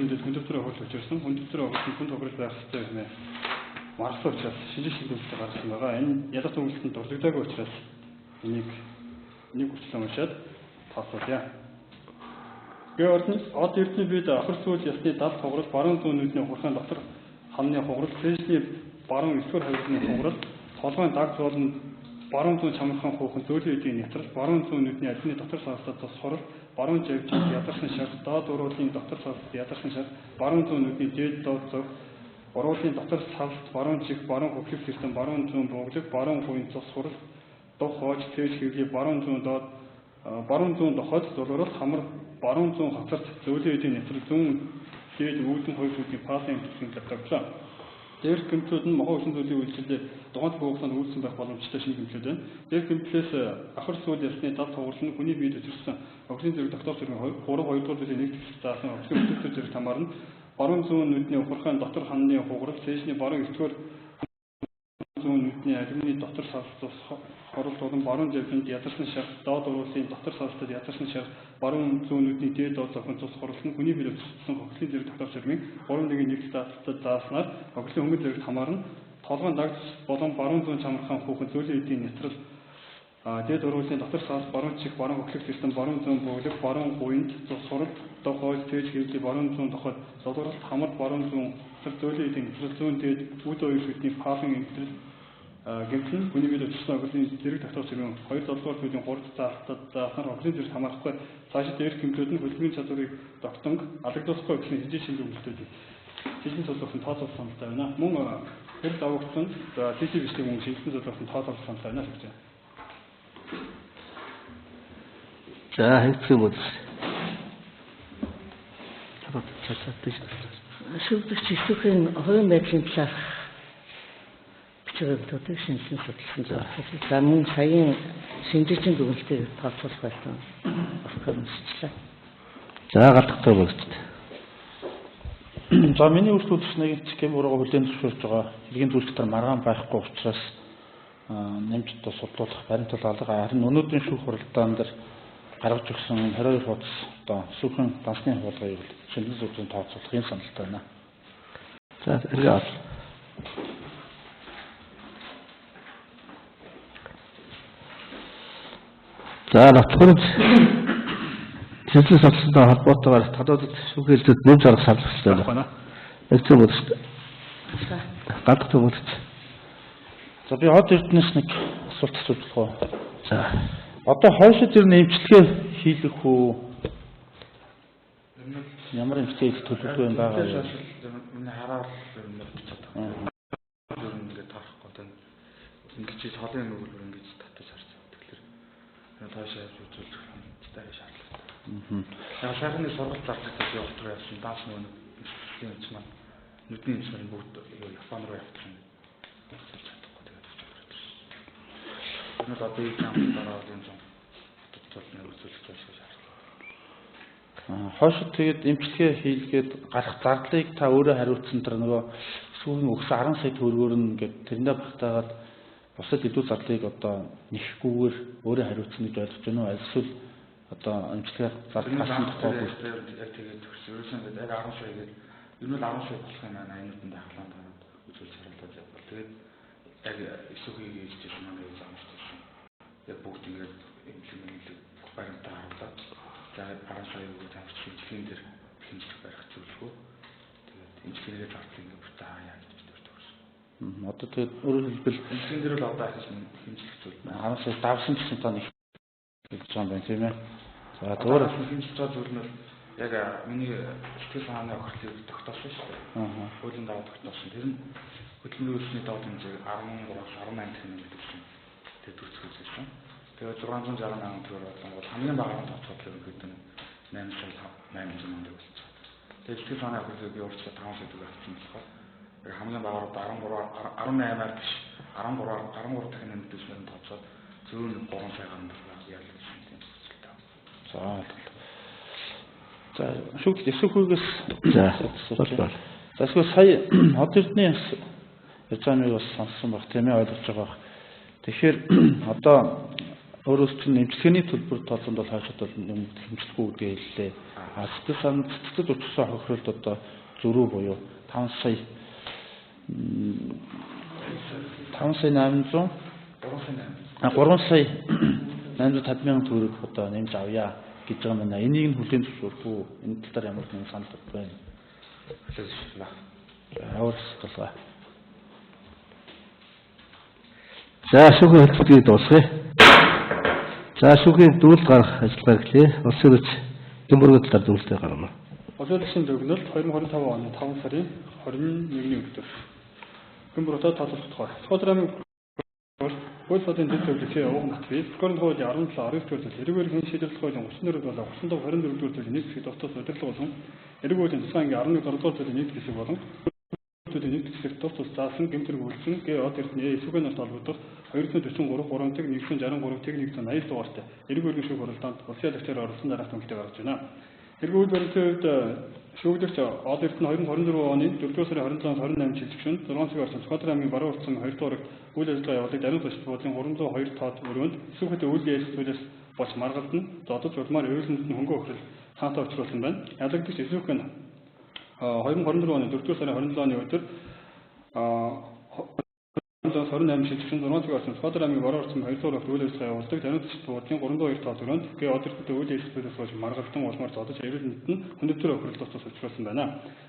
үүндэд хүндэвтрийн хууль учирсан хүндэвтрийн хууль хүн тохирол байх ёстой гэмээр маргалсан учраас шинжилгээний дүгнэлтийг гаргасан байгаа. Энэ ялах дүгнэлтэнд дурлагдаагүй учраас энийг нэг хүчлэн уншаад тооцоолъя. Гэвч од эрдний бид ахар сүүл ясны 70 хугарал баруун зүүн нүдний хурхан дотор хамны хугарал цэжний баруун эсвэр хавирны хугарал толгойн даг зуул баруун зүүн чамархан хүүхэн зөөлөн эдийн нэвтрэл баруун зүүн нүдний алины дотор савстад тус хорол баруун живжийн ядарсан шар доод уруулын дотор савстад ядарсан шар баруун зүүн нүдний дээд доод зөв уруулын дотор савст баруун чих баруун хөвлөг систем баруун зүүн бууглаг баруун хувийн цус хурал дух хоож цээж хэвлий баруун зүүн доод баруун зүүн дохойд зулуурал хамар баруун зүүн хацарт зөөлөн эдийн нэвтрэл зүүн дээд үүдэн хоёр зүйлийн пасын хэсгийн тавьлаа. Дээрх гэмтлүүд нь мохоо усан зүйлийн үйлчлэлээр дугаан хугацаанд үйлсэн байх боломжтой шинэ гэмтлүүд байна. Дээрх гэмтлээс ахар сүүл ясны 70 хугарал нь хүний биед өчирсэн оглын зэрэг тогтоох зэрэг 3 2 дугаар зүйлийн нэг хэсэг заасан оглын өчирсөн зэрэг тамаарна. Баруун зүүн нүдний ухархайн дотор ханны хугарал, цээжний баруун эсвэр зүүн нүдний алимны дотор савстас хорол болон баруун живжинд ядарсан шар, доод уруулын дотор савстад ядарсан шар, баруун зүүн нүдний дээд доод зохион цус хорол нь хүний биед өчирсэн оглын зэрэг тогтоох зэрэг 3-1-1 статусад зааснаар оглын хөнгөн зэрэг хамаарна. Толгойн дагц болон баруун зүүн чамархан хүүхэн зөөлөн эдийн нэвтрэл дээд уруулын дотор савс баруун чих баруун хөвлөх систем баруун зүүн бөглөг баруун гуйнд цус хорол дох хойд цээж хэвлий баруун зүүн дохойд золгорол хамар баруун зүүн зөөлөн эдийн нэвтрэл зүүн дээд үүд хоёр шүтний пафын нэвтрэл гэмтэн хүний биед өчсөн оглын зэрэг тогтоох зэрэг 2 доллар төлөв 3 заалтад заахаар оглын зэрэг хамаарахгүй цаашид дээрх гэмтүүд нь хөдөлгөөний чадварыг тогтонг алагдуулахгүй гэсэн хэдийн шинж өгүүлэлтүүд Жижиг солиосон тооцоолсон саналтай байна. Мөн хэрэг давагдсан ТТ бичгийн мөн шинжилгээ солиосон тооцоолсон саналтай байна гэж байна. За хэвчээ мөн. Шүгдэгч эсвэхийн хувийн байдлын талаар бичвэрүүдийг шинжилэн судалсан зүйл. За мөн саяын шинжилгээний дүгнэлтийг тооцоолох байсан. Бас хэмжижлээ. За галдахтай мөн. За миний үйлчлүүлэгч нэг гэмөрөөгөө хүлээн зөвшөөрж байгаа хэргийн зүйлчдэр маргаан байхгүй учраас нэмж тоо судлуулах баримтал алга. Харин өнөөдрийн шүүх хуралдаан дээр гаргаж өгсөн 22 хуудас одоо сүүхэн дансны хуулгыг шинжилгээ зөвхөн тооцоолохын саналтай байна. За эргээ авал. За нотлоход Хэзээ салсантай холбоотойгоор гадаадд шүүхэлдэд нэмж арга шаардлагатай байна. Хэцүү мөн шүү дээ. Гадагт мөн. За би од эрдэнэс нэг асуулт асууж болох уу? За. Одоо хойшид ер нь эмчилгээ хийлгэх үү? Ямар эмчтэй төлөвлөгөө юм байгаа вэ? Миний хараад ер нь бодчиход байна. Ер нь ингээд тарахгүй тань. Ингээд холын өгүүлбэр ингээд татаж харсан. Тэгэхээр таашаа үзүүлж байгаа шаардлага. Яг сайхны сургалт зарлагдаж явуулдаг байсан. Дааш нөгөө эмч маань нүдний эмч маань бүгд Япон руу явчихсан. Чадахгүй тэгээд очиж байгаа. Энэ одоо ийм дараа энэ зам тутална үзүүлэх гэж Хойшид тэгээд эмчилгээ хийлгээд гарах зардлыг та өөрөө хариуцсан тэр нөгөө сүүлийн өгсөн 10 сая төгрөгөөр нь ингээд тэрэндээ багтаагаад бусад илүү зардлыг одоо нэхгүйгээр өөрөө хариуцсан гэж ойлгож байна уу? Эсвэл одоо эмчилгээ зарлахсан тухайгүй яг тэгээд төгссөн. Ерөөсөө ингээд яг 10 сая гээд ер нь 10 сая болох юм аа айнууданд хахлаан тараад үзүүлж харагдаад явбал тэгээд яг эсвэгийг хийжсэн маань гэж амжчихсан. Яг бүгд ингээд эмчилгээ баримтаа харуулаад за 10 сая өгөөж авч хэмжлэгийн дээр хэмжлэг барих зүйлгүй. Тэгээд хэмжлэгээ зардлыг ингээд бүтээ хаяа гэж төгссөн. Одоо тэгээд өөрөөр хэлбэл хэмжлэгийн дээр л одоо ахиж хэмжлэх зүйл байна. 10 сая давсан гэсэн тоо нэг гэж байгаа юм байна тийм ээ. За өөр хэмжлэж байгаа зүйл нь яг миний сэтгэл санааны охирлыг тогтоосон шүү дээ. Хуулийн дагуу тогтоосон. Тэр нь хөдөлмөрийн үйлсний доод хэмжээг 13-аас 18 төгрөг гэсэн. Тэгээд төрцгөөж байсан. Тэгээд 668 төгрөг болон хамгийн бага тооцоолол ерөнхийдөө 808 төгрөг болсон. Тэгээд сэтгэл санааны охирлыг би өөрчлөө 5 сая төгрөг авсан болохоор хамгийн багаар 18-аар биш 13 дахин нэмэгдүүлсэн тооцоод зөвхөн 3 сая гаруй төгрөг яалаа гэсэн тийм зүйлтэй. За шүүгт эсвэхүйгээс За эсвэл сая од эрдний ярьж байгаа нэг бас сонссон баг тийм ээ ойлгож байгаа. Тэгэхээр одоо өөрөөс чинь эмчилгээний төлбөр тоолсонд бол хойшод бол юм хэмжлэхгүй гэдгийг хэллээ. Сэтгэл санаанд цэцэд учрсан хохиролт одоо зөрүү буюу 5 сая 800 3 сая 850 мянган төгрөг одоо нэмж авъя гэж байгаа юм байна. Энийг нь хүлээн зөвшөөрөх үү? Энэ тал дээр ямар нэгэн санал байна? Өөрсдөө За шүүхийн хөтөлбөрийг дуусгая. За шүүхийн дүүл гарах ажиллагаа гэлээ. Улсын үеч Гэмбүргийн талаар зөвлөлтөй гаргана. Улсын үеийн зөвлөлт 2025 оны 5 сарын 21-ний өдөр. Гэмбүртөө таалагдах тухай. Содрамын хууль судын дэд зөвлөлтийн уг натвыг Прокурорын хуулийн 17 19-р зүйл эрүүгээр хэн шийдвэрлэх хуулийн 34-р болон 32-р зүйлийн нэг хэсэг дотор удирдлага болон эрүүгийн засгийн 11-р зүйлийн нэг хэсэг болон нэг хэсэг тус заасан гэмтэрэг үйлсэн од эрдэнэ эсвэгийн нарт холбогдох 243 3-г 163-г 180 дугаартай эрүүгийн шүүх хуралдаанд улсын ялагчаар оролцсон дараах томилтыг гаргаж байна. Эрүүл баримтын хувьд шүүгдэгч од эрдэнэ 2024 оны 4-р сарын 27-28 шилжигчэнд 6 сая орчим Скотер аймгийн баруун урдсан 2 дугаар үйл ажиллагаа явуулдаг даруй зочд буудлын 302 тоод өрөөнд эсвэхэд үйл ажиллагаас болж маргалдан зодож улмаар эрүүл мэндэд хөнгө охирол хаантаа учруулсан байна. Ялагдагч эсвэх нь 2024 оны 4-р сарын 27-ны өдөр 28 шилжигчэнд 6 сая орчим Скотер аймгийн баруун урдсан 2 дугаар үйл ажиллагаа явуулдаг даруй зочд буудлын 302 тоод өрөөнд од эрдэнэ үйл ажиллагаас болж маргалдан улмаар зодож эрүүл мэндэд хүндэтгэр охирол тус учруулсан байна.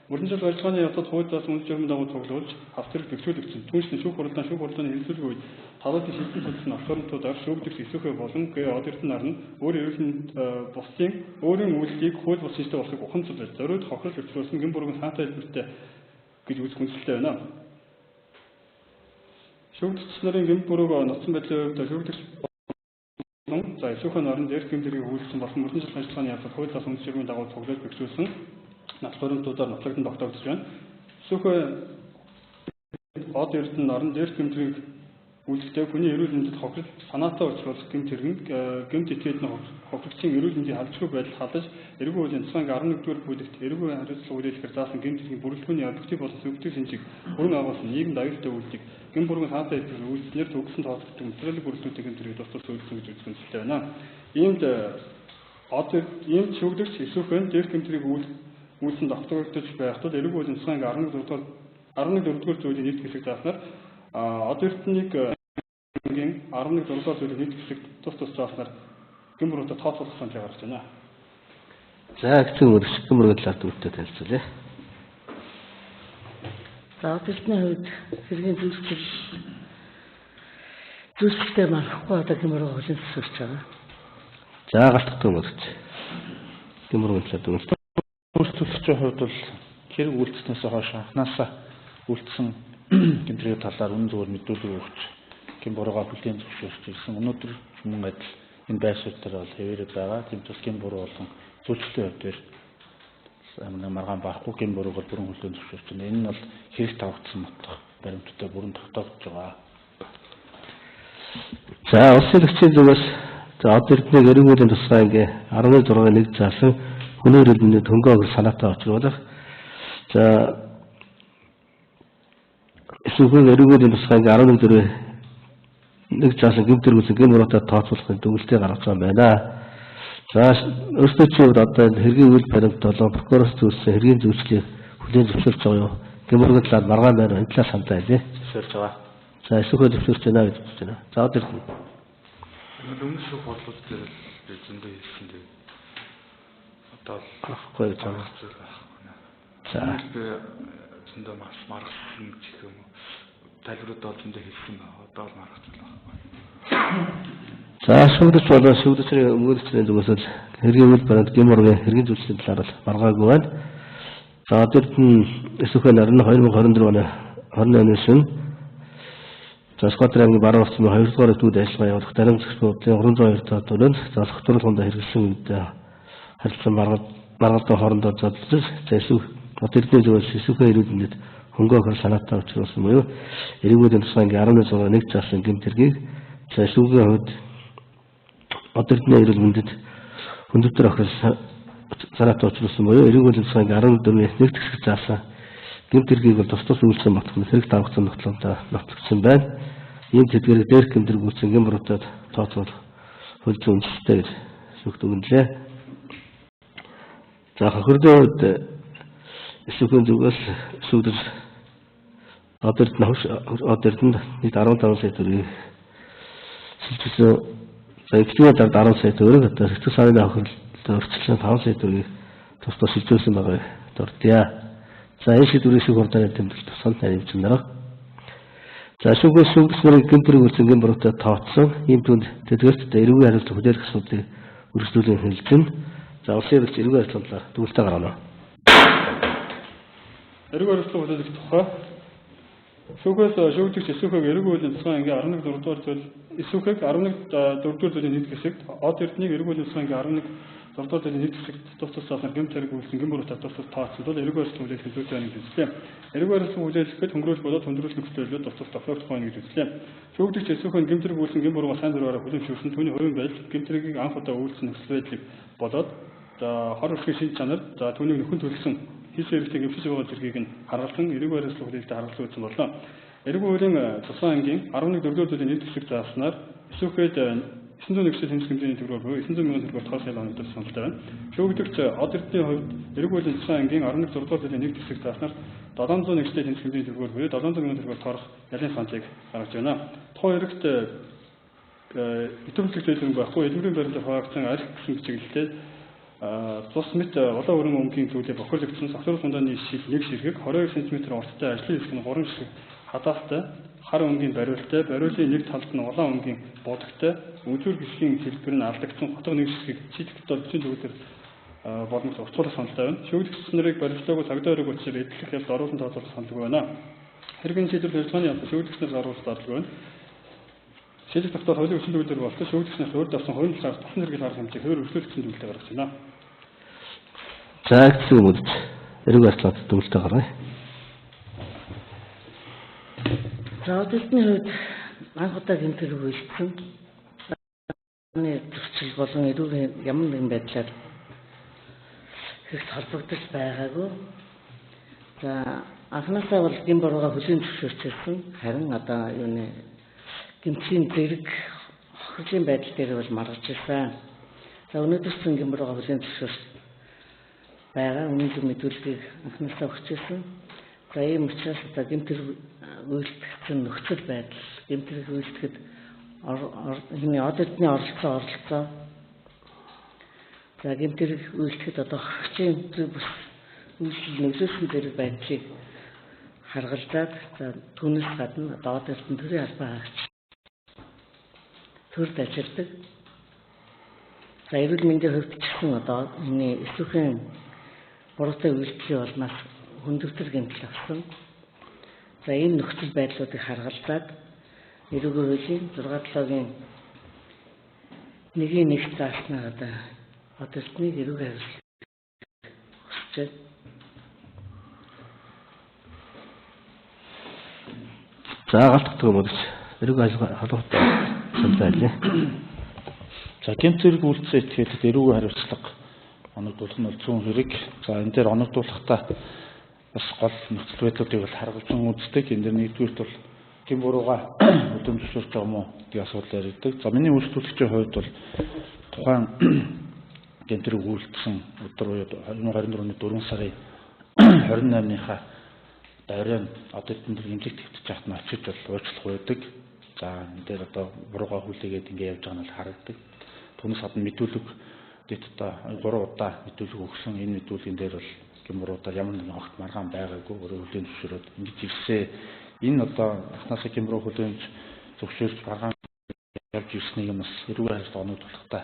Мөрдөнжил барилгааны явцад хуулиас үнд журмын дагуу цуглуулж австрал бэхжүүлэгдсэн. Түүнчлэн шүүх хурлааны хэлэлцүүлэг үед талуудын шилжин төлсөн авторнтуудаар шүүгдэгч эсвэхээ болон од эрдэнэ нар нь бусдын өөрийн үйлдэлийг хууль бус шинжтэй болохыг ухамсарлаж зориуд хохирол учруулсан Гэмбүргийн хаантай хэлбэртэй гэж үзэх хүндрэлтэй байна. Шүүгдэгч нарын Гэмбүрг ноцсон байдлын хувьд шүүгдэгч за эсвэхээ нарны дээрх гэмтэргийг үйлдсэн болсон мөрдөнжил ажиллагааны явцад хуулиас үнд журмын дагуу цуглуулж бэхжүүлсэн ноцлогчдуудаар ноцлогдсон тогтоогдож байна. Эсвэхээ од эрдэнэ нарны дээрх гэмтэргийг үйлдэлтэй хүний эрүүл мэндэд хохирол санаатаа учруулах гэмт этгээдний хохиролцын эрүүл мэндийн халдваргүй байдал халдаж эрүүл хуулийн 11-р бүлэгт эрүүл хариуцлага үйлчлэхээр заасан гэмтэргийн бүрэлдэхүүний объектив болон субъектив шинжийг бүрэн агуулсан нийгэмд аюултай үйлдэл Гэмбүргийн хаантай хэлбэр үйлчлэлээр төгссөн тооцогдсон материалын бүрэлдэхүүнтэй гэмтэрийг тус үйлдсэн гэж үзэх үнэтэй байна. Иймд шүүгдэгч эсвэхэн дээрх гэмтэрийг үйлсэн тогтоогдож байх тул эрүүл хуулийн 11-р зүйлийн нэг хэсэг зааснаар од эрдэнэнийг 11-р зүйлийн нэг хэсэг тус зааснаар Гэмбүртөө тооцоолох саналыг гаргаж байна. За хэцүү мөрөс Гэмбүргийн талаар дүгтээ танилцуулъя. За од эрдэнэ хувьд хэргийн зүйлстэй марахгүй одоо Гэмбүрг хуулийн төсөөлж байгаа. За галтгах юм болж Гэмбүргийн талаар дүгнэлт Гимтэрэгчийн хувьд бол хэрэг үйлчлснээс хойш анхнаасаа үйлчлсэн гимтрийн талаар үнэн зөвөр мэдүүлэг өгч гин буруугаа бүлээн зөвшөөрч ирсэн. Өнөөдөр мөн адил энэ байшин дээр бол хэвээрээ байгаа. Тийм тус гин буруу болон зөвчлөлийн хувьд маргаан байхгүй гин буруугаар бүрэн хүлээн зөвшөөрч байна. Энэ нь бол хэрэг тавагдсан нотох баримттай бүрэн тогтоогдож байгаа. За улсын элчийн зүгээс одоо эрдэнэ эрүүгийн тусгай ингээ 11.6-1 заасан өнөөдөр энэ хөнгөө огт санаатай очруулах. За эсвэл эрүүгийн тусгай ингээ 11.1 заасан гэмтэр үзэн гэм буруутай тооцоолохын төвлөлтийг гаргасан байна. За өөрсдөө чи одоо хэргийн үйл баримт болон прокурорс зүйлсэн хэргийн зөвчлөлийг хүлээн зөвшөөрч байгаа юу? Гэм буруугийн талаар маргаан байна. Энэ талаар саналаа хэлээ. Зөвшөөрч байгаа. За эсвэл зөвшөөрч байна гэж бодож байна. За одоо Өмнө шүүх бодлого дээр л би зөндөө хэлсэн дээ. Одоо ахгүй гэж байна. За би зөндөө маргасан гэх юм уу. Тайлбарууд бол зөндөө хэлсэн байна. Одоо л маргацлаа. за шүүгдэж болон шүүгдэсний өмгөөлөгчийн зүгээс л хэргийн үйл баримт гэм буруугийн хэргийн зөвчлөлийн талаар л маргаагүй байна. За одод нь эсвэл 2024 оны 28-ны шөнө Скотландын баруун орчмын 2 дугаар төвд ажиллагаа явуулах зарим зөвчлөлтийн 302 дахь төрөнд залах төрөлхөндө хэрэгжсэн үед харилцан маргалдаа хоорондоо зодлож зэсүү одэрдний зөвс эсвэхэн ирүүлэнэд хөнгөө охир санаатай учруулсан буюу эрүүгийн тусгайгийн 11.1 заасан гэмтэргийг зэсүүгийн хувьд одэрдний ирүүлэнэд хүндэтгэр охир санаатай учруулсан буюу эрүүгийн тусгайгийн 14.1 хэсэг заасан гэмтэргийг бол тус үйлсэн батхан хэрэг давгцсан нотогдсон байна. Ийм тэдгэрэг дээр гэмтэрэг үйлсэн гэм буруутай тооцоол хөлзөн үндэстэй гэж шүүгт өгнөлээ. За хохирдын хувьд эсвэхэн зүгээс шүүгдэж одэрдэнд нийт 15 сая төгрөгийг шилжүүлсэн. За ихтгэл дард 10 сая төгрөг одоо сэтгэл санааны хохирлолд өрчлсөн 5 сая төгрөгийг тусдаа шилжүүлсэн байгаа дурдъя. За энэ шийдвэрийн шүүх хурданы тэмдэглэлт тусгал нарийнчсан дараа. За шүүгчнэрийн гэмтрэг үйлсэн гэм буруутай тооцсон ийм түнд тэдгээртээ эрүүгийн хариуцлага хүлээх асуудлыг үргэлжлүүлэн хэлсэн. За улсын эрхлэгч эрүүгийн хариуцлагын талаар дүгнэлтээ гаргана. Эрүүгийн хариуцлага хүлээх тухай шүүхээс шүүгдэгч эсвэхийг эрүүгийн үйл тусгай ангийн 11 дугаар зүйл эсвэхийг 11 дугаар зүйлийн нийт хэсэгт од эрднийг эрүүгийн үйл тусгай ангийн 11 дугаар зүйлийн нийт хэсэгт тус заасан гэм тэрэг үйлсэн гэм буруутай тус тооцсон бол эрүүгийн хариуцлага хүлээх хэлбэртэй байна гэж үзлээ. Эрүүгийн хариуцлага хүлээлгэхэд хөнгөрөөж болоод хүндрүүлэх нөхцөлөд тус тохиогдох байна гэж үзлээ. Шүүгдэгч эсвэхийг гэм тэрэг үйлсэн гэм бурууга сайн дураараа хүлээн зөвшөөрсөн түүний хувийн байдал гэм тэрэгийг анх удаа үйлсэн нөхцөл байдлыг болоод хор өрхийн шин чанар түүнийг нөхөн төлсөн хийсэн хэрэгтэй гэмшиж байгаа зэргийг нь харгалзан эрүүгийн хариуцлага хүлээлтэд харгалзан үзсэн болоо. Эрүүгийн үеийн тусгай ангийн 11 4 зүйлийн нийт хэсэг зааснаар эсвэхэд 901 сая тэнцэх хэмжээний төгрөгөөр буюу 900 мянган төгрөгөөр тооцоолж оногдсон сонголтой байна. Шүүгдэгч од эрдний хувьд эрүүгийн үеийн тусгай ангийн 11 6 дугаар зүйлийн нийт хэсэг зааснаар 701 сая тэнцэх хэмжээний төгрөгөөр буюу 700 мянган төгрөгөөр тоорох ялын саналыг гаргаж байна. Тухайн хэрэгт итэмжлэг зэйлэн байхгүй эдгүүрийн баримтаар хуваагдсан арх гэсэн чиглэлтэй цус мэт улаан өрөн өмгийн зүйлээ бохирлогдсон сахиур сундааны шил 1 ширхэг 22 см урттай ажлын хэсэг нь 3 ширхэг хадaalтай хар өнгийн бариултай бариулын нэг талд нь улаан өнгийн бодогтой үзүүр гисгийн хэлбэр нь алдагдсан хотго нэг ширхэг чиглэлт олбсын төвдөр болон зурцуулах саналтай байна. Шүүгдэгч нарыг барилдаагүй цагдаа өрөөг учраас эдлэх явд оруулан тооцоолох саналгүй байна. Хэргийн шийдвэр ажиллагааны явц шүүгдэгч нар оруулах зарлгүй байна. Шийдвэр тогтоох хуулийн өсөн төвлөр болтол шүүгдэгч нарт өөр давсан хувийн талаар тосон зэрэг харах хэмжээ хөр өргөжлүүлсэн зүйлтэй гаргаж байна. За гэсэн үг үү? Эрүүг арслаад дүгнэлтээ гаргая. За оддны хувьд анх удаа гэмтэр үйлдсэн. Зөвчл болон эрүүгийн ямар нэгэн байдлаар хэрэгт холбогдож байгаагүй. За анхнаасаа бол гэм бурууга хүлээн зөвшөөрсөн. Харин одоо юуны гэмтлийн зэрэг хохирлын байдал дээр бол маргаж ирсэн. За өнөөдөр гэм бурууга хүлээн зөвшөөрсөн байгаа үнэн мэдүүлгийг анхнаасаа өгчээсэн. За ийм учраас одоо гэмтэр үйлдэгдсэн нөхцөл байдал гэмтэрийг үйлдэхэд од эрдний оролцоо за гэмтэрийг үйлдэхэд одоо хөгжийн бүс үйлдэл нөлөөсөн зэрэг байдлыг харгалзаад за түүнээс гадна одоо од эрдэн төрийн албан хаагч төрд ажилладаг. За эрүүл мэндийн хувьд ч гэсэн одоо энэ эсвэхэн буруутай үйлдэлийн улмаас хүндөвтөр гэмтэл авсан. За энэ нөхцөл байдлуудыг харгалзаад эрүүгийн хуулийн 6-7-гийн 1-1 зааснаа одоодны эрүүгийн хариуцлага хүсэж байна. За галтгдаг юм уу гэж эрүүгийн халууртай санаалаа. За гэмт зэрэг үйлдэлээ этгээдэд эрүүгийн хариуцлага оногдуулах нь зөвхөн хэрэг. За энэ дээр оногдуулахдаа бас гол нөхцөл байдлуудыг бол харгалзан үздэг. Энэ дээр нэгдүгürt бол гэм бурууга өдөм зөвшөөрч байгаа мó гэдэг асуудал яригддаг. За миний үйлчлүүлэгчийн хувьд бол тухайн гэмт зэрэг үйлдэлсэн өдөр буюу 2024 оны 4 сарын 28-ныхаа оройн одоо энэ төр хэмжээт хэвтэж яхад нь очиж бол уучлах байдаг. За энэ дээр одоо бурууга хүлээгээд ингэ явж байгаа нь харагддаг. Түүнээс гадна мэдүүлэг дэд одоо 3 удаа мэдүүлэг өгсөн. Энэ мэдүүлгийн дээр бол гэм буруудаар ямар нэгэн огт маргаан байгаагүй өөрөө хүлээн зөвшөөрөөд ингэж ирсэн. Энэ одоо ахнасаа гэм буруу хүлээн зөвшөөрч маргаан явж ирснийг нь бас эрүүгийн хариуцлага оногдуулахдаа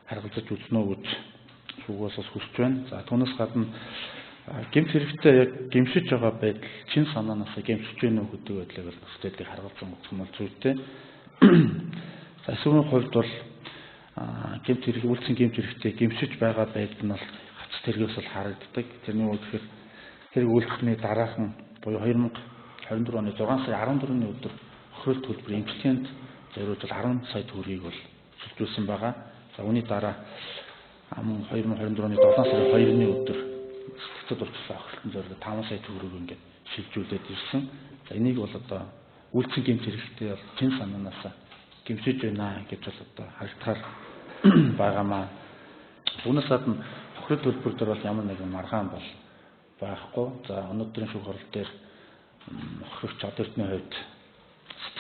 харгалзаж үзнэ үү гэж шүүгээс хүсэж байна. За түүнээс гадна гэмт хэрэгтэй яг гэмшиж байгаа байдал чин санаанаас гэмшиж байна уу гэдэг байдлыг бол нөхцөлийг харгалзан үзэх нь зүйтэй. За эсвэл хувьд бол гэмт хэрэг үйлцэн гэмт хэрэгтэй гэмшиж байгаа байдал нь бол хац тэргээс бол харагддаг. Тэрний үг гэхээр хэрэг үйлдэхний дараахан буюу 2024 оны 6 сарын 14-ний өдөр хөрөлт төлбөр эмчилгээнд зориулж 10 сая төгрөгийг бол шилжүүлсэн байгаа. За үүний дараа 2024 оны 7 сарын 2-ны өдөр сэтгэл зүйн охилтон зориулж 5 сая төгрөгийг ингээд шилжүүлээд ирсэн. За энийг бол одоо үйлцэн гэмт хэрэгтэй бол чин санаанаас гэмшиж байна гэж бол одоо харагдахаар байгаамаа. Үүнээс гадна хөрөлт төлбөр дээр бол ямар нэгэн маргаан бол байхгүй. За өнөөдрийн шүүх хурал дээр хөрөгч од эрдний хувьд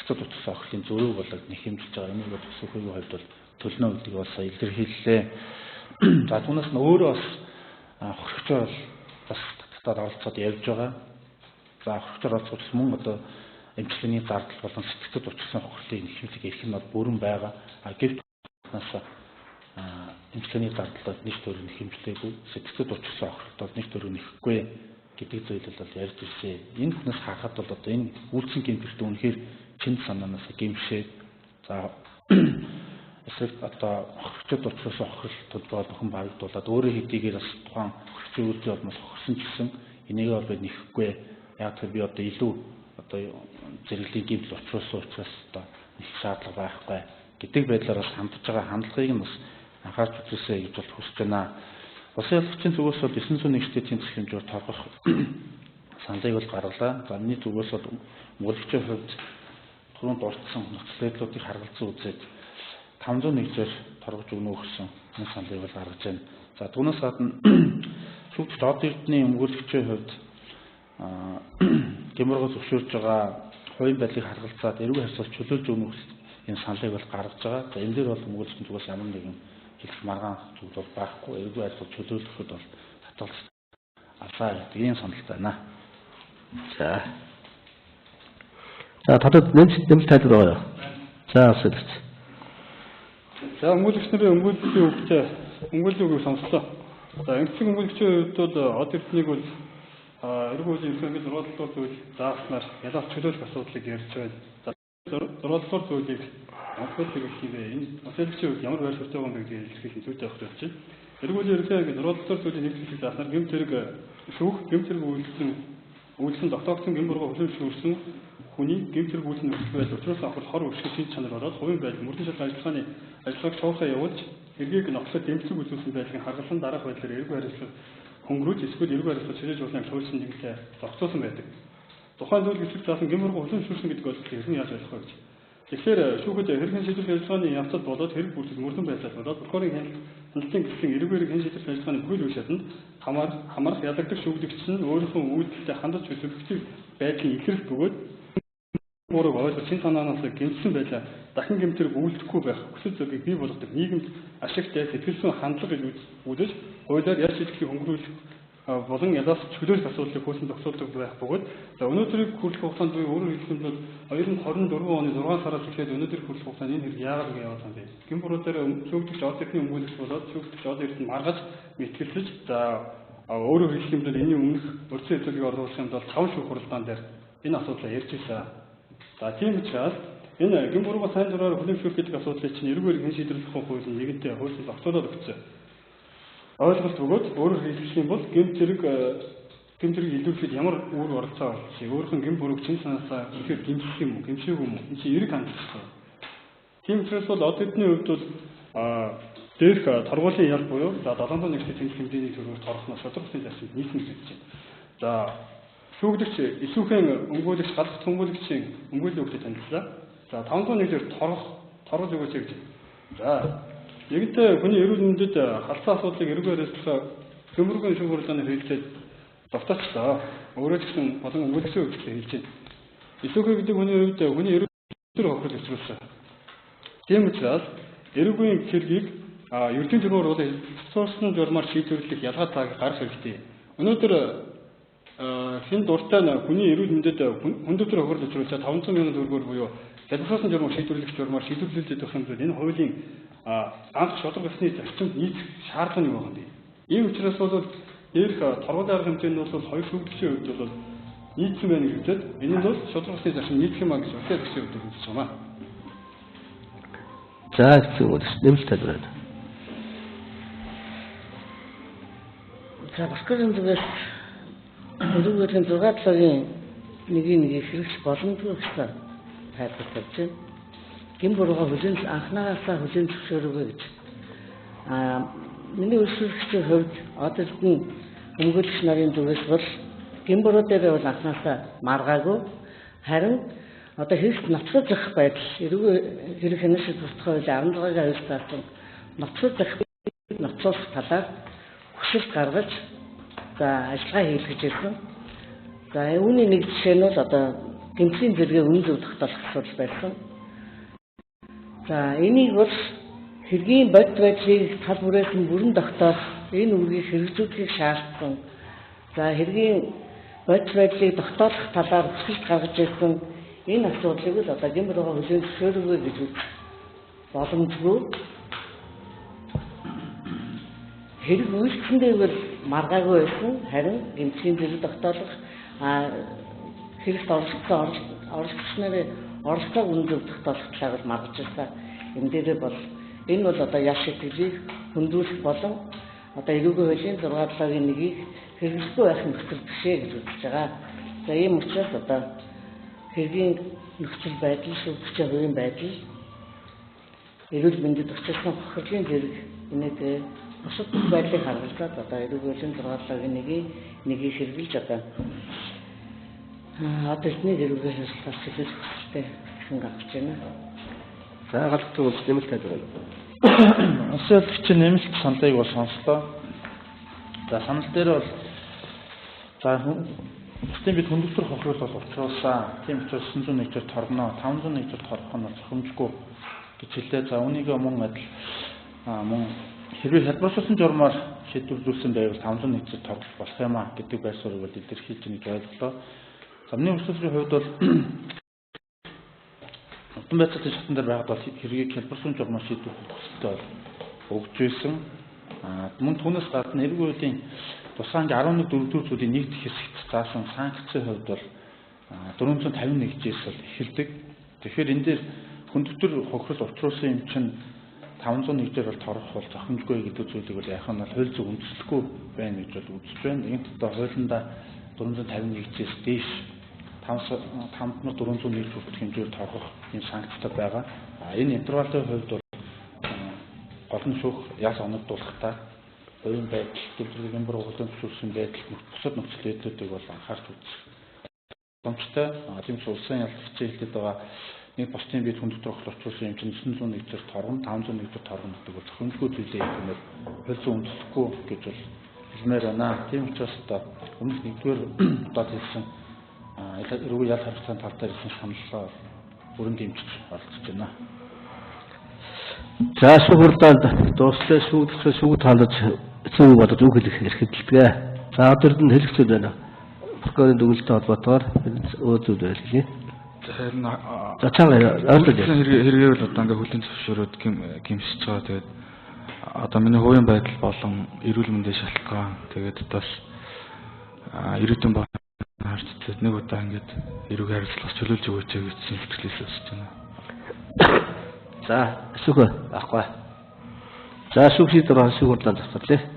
сэтгэл зүйн охилтын зөрүүг бол нэг хэмжиж байгаа. Энийг бол төсвийн хувьд бол төлнө гэдгийг бас илэрхийллээ. За түүнээс нь өөрөө бас хөрөгчөө бас татаад оролцоод явж байгаа. За хөрөгчөөр оролцож мөн одоо эмчилгээний зардал болон сэтгэл зүйн хохирлын нэхэмжлэг эрх нь бол бүрэн байгаа. Гэвч нас эмчилгээний зардал нэг төр нэхэмжлээгүй, сэтгэл зүйн хохирлт бол нэг төр нэхэхгүй гэдэг зүйлэл бол ярьж ирсэн. Энэ хүнээс харахад бол одоо энэ үйлцэн гэмт хэрэгтэй үнэхээр чин санаанаас гэмшээд за эсвэл одоо хохирчод учраас хохирол төлбөр охин барагдуулаад өөрөө хэдийгээр бас тухайн хохирчийн үйлдэл болмос хохирсон ч гэсэн энийг бол бид нэхэхгүй. Яг тэр би одоо илүү одоо зэрэглэлийн гэмтэл учраас одоо нэг шаардлага байхгүй гэдэг байдлаар бас хандж байгаа хандлагыг нь бас анхаарч үзээсэй гэж бол хүсэж байна. Улсын яллагчийн зүгээс бол 901 дэдийн хэмжээр торгох саналыг бол гаргалаа. За миний зүгээс бол мөрөгчийн хувьд түрүүнд дурдсан нөхцөл байдлуудыг харгалзан үзээд 501-ээр торгож өгнө гэсэн нэг саналыг бол гаргаж байна. За түүнээс гадна шүүгч од эрдний өмгөөлөгчийн хувьд гэморгоо зөвшөөрж байгаа хувийн байдлыг харгалзаад эрүүг харьцуулж чөлөөлж өгнө гэсэн энэ саналыг бол гаргаж байгаа. За энэ дээр бол өмгөөлөгчийн зүгээс ямар нэгэн хэлэх маргаан зүйл бол байхгүй. Эрүүг харьцуулж чөлөөлөхөд бол татгалж авлаа гэдэг ийм саналтай байна. За татад нэмэлт тайлбар байгаа юу? За асуулт. За өмгөөлөгч нарын өмгөөллийн үгтэй өмгөөллийн үгийг сонслоо. За эмчилгээ өмгөөлөгчийн хувьд бол од эрднийг бол эрүүгийн хуулийн 6 дугаар зүйл зааснаар ялгаач чөлөөлөх асуудлыг ярьж байна. За 6 дугаар зүйлийг онцгой хэрэглэхийгээ энэ өсөлтчийн хувьд ямар байр суурьтай байгаа юм гэдгийг илэрхийлэх зүйтэй авах гэж байна. Эрүүгийн ерөнхий 6 дугаар зүйлийн нэг хэсэг зааснаар гэмт хэрэг шүүх гэмт хэрэг үйлдэлсэн тогтоогдсон гэм буруу хүлээмжшүүлсэн хүний гэмт хэрэг үйлдэл нөхцөл байдал учраас авах хор өршгөл шийд чанар болоод хувийн байдал мөрдөн шат ажиллагааны ажиллагааг шуурхай явуулж эргийг нөхцөл дэмжлэг үзүүлсэн байдлыг харгалсан дараах байдлаар эрүүг хариуцлага хөнгөрүүлж эсвэл эрүүг хариуцлага чөлөөж уулын хуульсан нэгтэй зохицуулсан байдаг. Тухайн зүйл хэсэг заасан гэм буруу хүлээмжшүүлсэн гэдэг бол хэрхэн яаж ойлгох вэ гэж. Тэгэхээр шүүхэд хэрхэн шийдвэрлэх ажиллагааны явцад болоод хэрэг бүрдэл мөрдөн байдлаар болоод прокурорын хяналтын гисийн эрүүгээр хэн шийдвэрлэх ажиллагааны бүхэл үе шатанд хамаарах ялагдах шүүгдэгч нь өөрийнхөө үйлдэлтэй хандаж төлөвлөсөн байдлын илэрх бөгөөд бурууг ойлгож чин санаанаас гэмтсэн байлаа дахин гэмтэрэг үйлдэхгүй байх хүсэл зорилгыг бий болгодог нийгэмд ашигтай сэтгэл зүйн хандлага гэж үзэж хуулиар ял шийдлийг хөнгөрүүлэх болон ядаас чөлөөлөх асуудлыг хөөсөн зохицуулдаг байх бөгөөд за өнөөдрийг хүрэх хугацаанд буюу өөрөөр хэлэх юм бол 2024 оны 6 сараас эхлээд өнөөдрийг хүрэх хугацаанд энэ хэрэг яагаад ингэ яваад байгаа юм бэ? Гэм буруу дээр шүүгдэгч од эрдний өмгөөлөгч болоод шүүгдэгч од эрдэнэ маргаж мэтгэлцэж за Өөрөөр хэлэх юм бол энэний өмнөх өрцөн хэвлэлийг оруулахын тулд 5 шүүх хуралдаан дээр энэ асуудлаа ярьж байсан. За тийм учраас энэ гин бурууга сайн дураар хүлэмжшүүлэх гэдэг асуудлыг чинь эрүүгээр хэн шийдвэрлэх хуулийн нэгэнтээ хуулийн зохицуулаад өгсөн. Ойлголт бөгөөд өөрөөр хэлэх юм бол гэмт зэрэг илүүхэд ямар үр оролцоо олчих. Өөрийнх нь гин бурууг чин санаасаа ихээр гимших юм уу, гимшээг юм уу? Энэ чинь эрэг хандах хэрэгтэй. Тийм учраас бол од эдний хувьд бол дээрх торгуулийн ял буюу за 701 тэнцэх хэмжээний төрөөр торохноос шударгын зарчимд нийцнэ гэж байна. За шүүгдэгч исүүхэн өмгөөлөгч галах өмгөөлөгчийн өмгөөллийн хөвгөд танилцлаа. За 501 дээр торгол өгөөч гэж. За нэгэнтээ хүний эрүүл мэндэд халдсан асуудлыг эрүүгээр хэлэх төмөргөн шүүх хурлааны хэлцээд тогтоочлоо. Өөрөө ч гэсэн болон өмгөөлөгчийн хөвгөд хэлж байна. Исүүхэн гэдэг хүний хувьд хүний эрүүл мэндийн хохирол өчрүүлсэн. Тийм учраас эрүүгийн хэргийг ердийн журмаар бол цуцсан журмаар шийдвэрлэх ялгаа цагийг гаргах хэрэгтэй. Өнөөдөр хэн дуртай нь хүний эрүүл мэндэд хүндэтгэр хохирол учруулсан 500 мянган төгрөгөөр буюу цуцсан журмаар шийдвэрлэх журмаар шийдвэрлүүлээд байх юм бол энэ хуулийн анх шударга ёсны зарчимд нийцэх шаардлага юу байна вэ? Ийм учраас бол дээрх торгуулийн арга хэмжээнд бол хоёр шүүгдэгчийн хувьд бол нийцсэн байна гэж үзээд энэ нь бол шударга ёсны зарчим нийцэх юм а гэж ухаалагчийн хувьд үзэж байна. За гэсэн үг нэмэлт тайлбараа. За Батбаян зүгээс эрүүгийн 6 цагийн нэг хэрэгч боломжгүй гэсэн тайлбар тавьж байна. Гин бурууга хүлээн анхнаасаа хүлээн зөвшөөрөөгөө гэж. Миний өсвөрчдийн хувьд од эрдэнэ өмгөөлөгч нарын зүгээс бол гин буруу дээр бол анхнаасаа маргаагүй. Харин одоо хэрэгт ноцгой зах байдал эрүүгийн хэрэг хяналтын тусгай хуулийн 16-гийн 2 заасан ноцгой зах ноцоолох талаар хүсэлт гаргаж за ажиллагаа хийлгэж ирсэн. За үүний нэг жишээ нь бол одоо гэмтлийн зэрэгээ үнэн зөв тогтоох асуудал байсан. За энийг бол хэргийн бодит байдлыг тал бүрээс нь бүрэн тогтоох энэ үргийг хэрэгжүүлэхийг шаардсан. За хэргийн бодит байдлыг тогтоох талаар хүсэлт гаргаж ирсэн энэ асуудлыг л одоо гин бурууга хүлээн зөвшөөрөөгөө гэж үзэх боломжгүй. Хэрэг үйлчлэндээгээр маргаагүй байсан харин гэмтлийн зэрэг тогтоох хэрэгт оролцогч нарын оролцоог үнэн зөв тогтоох талаар маргаж ирсэн. Энэ дээр бол энэ бол одоо яш сэтгэлийг хөндрүүлэх болон одоо эрүүгийн хуулийн 6-7-гийн нэгийг хэрэгжихгүй байх нөхцөл бишээ гэж үзэж байгаа. За ийм учраас одоо хэргийн нөхцөл байдал, шүүгчийн хувийн байдал, эрүүл мэндэд учирсан хохирлын зэрэг энэд бусад бүх байдлыг харгалзаад одоо эрүүгийн 6-7-гийн нэгийг хэрэгжилж одоо эдний эрүүгийн хэлцээс чиглэж хүсэлтэй хэн гарч байна. За галт үйл нэмэлт тайлбар. Улсын хурлын нэмэлт саналыг бол сонслоо. За санал дээр бол за Гэхдээ бид хүндэтгэр хохирол бол учруулсан. Тийм учраас 901 дээр торгоно, 501 дээр торгох нь зохимжгүй гэж хэлээ. За үүнийгээ мөн адил мөн хэрвээ хялбаршуулсан журмаар шийдвэрлүүлсэн байвал 501 дээр торгох болох юм а гэдэг байр суурийг бол илэрхийлж байгааг ойлголоо. Замны өсвөрийн хувьд бол Утан байцаалтын шатан дээр байгаад бол хэргийг хялбаршуулсан журмаар шийдвэрлэх хүсэлтэй өгж байсан. Мөн түүнээс гадна эрүүгийн тусгаан 11 4-р зүйлийн нэгд хэсэгт заасан санкцийн хувьд бол 451 жийс бол эхэлдэг. Тэгэхээр энэ дээр хүндэтгэр хохирол учруулсан юм чинь 501 дээр бол торгох бол зохимжгүй гэдэг зүйлийг бол яах нь бол хууль зөв үндэслэхгүй байна гэж бол үзэж байна. Энд одоо хуулиндаа 451 жийс дээш 5401 хүртэлх хэмжээр торгох юм санкцтай байгаа. Энэ интервалын хувьд бол голн шүүх яс оногдуулахдаа хувийн байдал, төлөвлөгийн буруугуулсан зөвшөөрсөн байдал, бусад нөхцөл байдлуудыг бол анхаарч үзэх боломжтой. Тийм ч улсын яллагчийн хэлтэд байгаа нэг бусдын бид хүндэтгэр хохирол учруулсан юм чинь 901 дээр торгон, 501 дээр торгон гэдэг бол зохимжгүй зүйлээ хэлмээр хууль зүйн үндэслэхгүй гэж бол хэлмээр байна. Тийм учраас одоо өмнөх нэгдүгээр удаад хэлсэн эрүүгийн ял харилцааны тал дээр хэлсэн саналаа бүрэн дэмжиж оролцож байна. За шүүхурдаанд дуслаа шүүгд хандаж эцэг бодож үг хэлэх эрхэлдэг. За одорд нь хэлэхцүүд байна. Прокурорын дүгнэлттэй холбоотойгоор өөр зүйл байлгүй. За цаана ойлголт хэрэгээ бол одоо ингээ хүлэн зөвшөөрөөд гимшиж байгаа. Тэгээд одоо миний хувийн байдал болон эрүүл мэндийн шалтгаан тэгээд бас ирээдүйн баг харж үзээд нэг удаа ингээд эрүүгийн харилцааг чөлөөлж өгөөч гэж сэтгэлээс өсөж байна. За асуух байхгүй. За асуух шийдвэр асуух хурлаанд завсарлаа.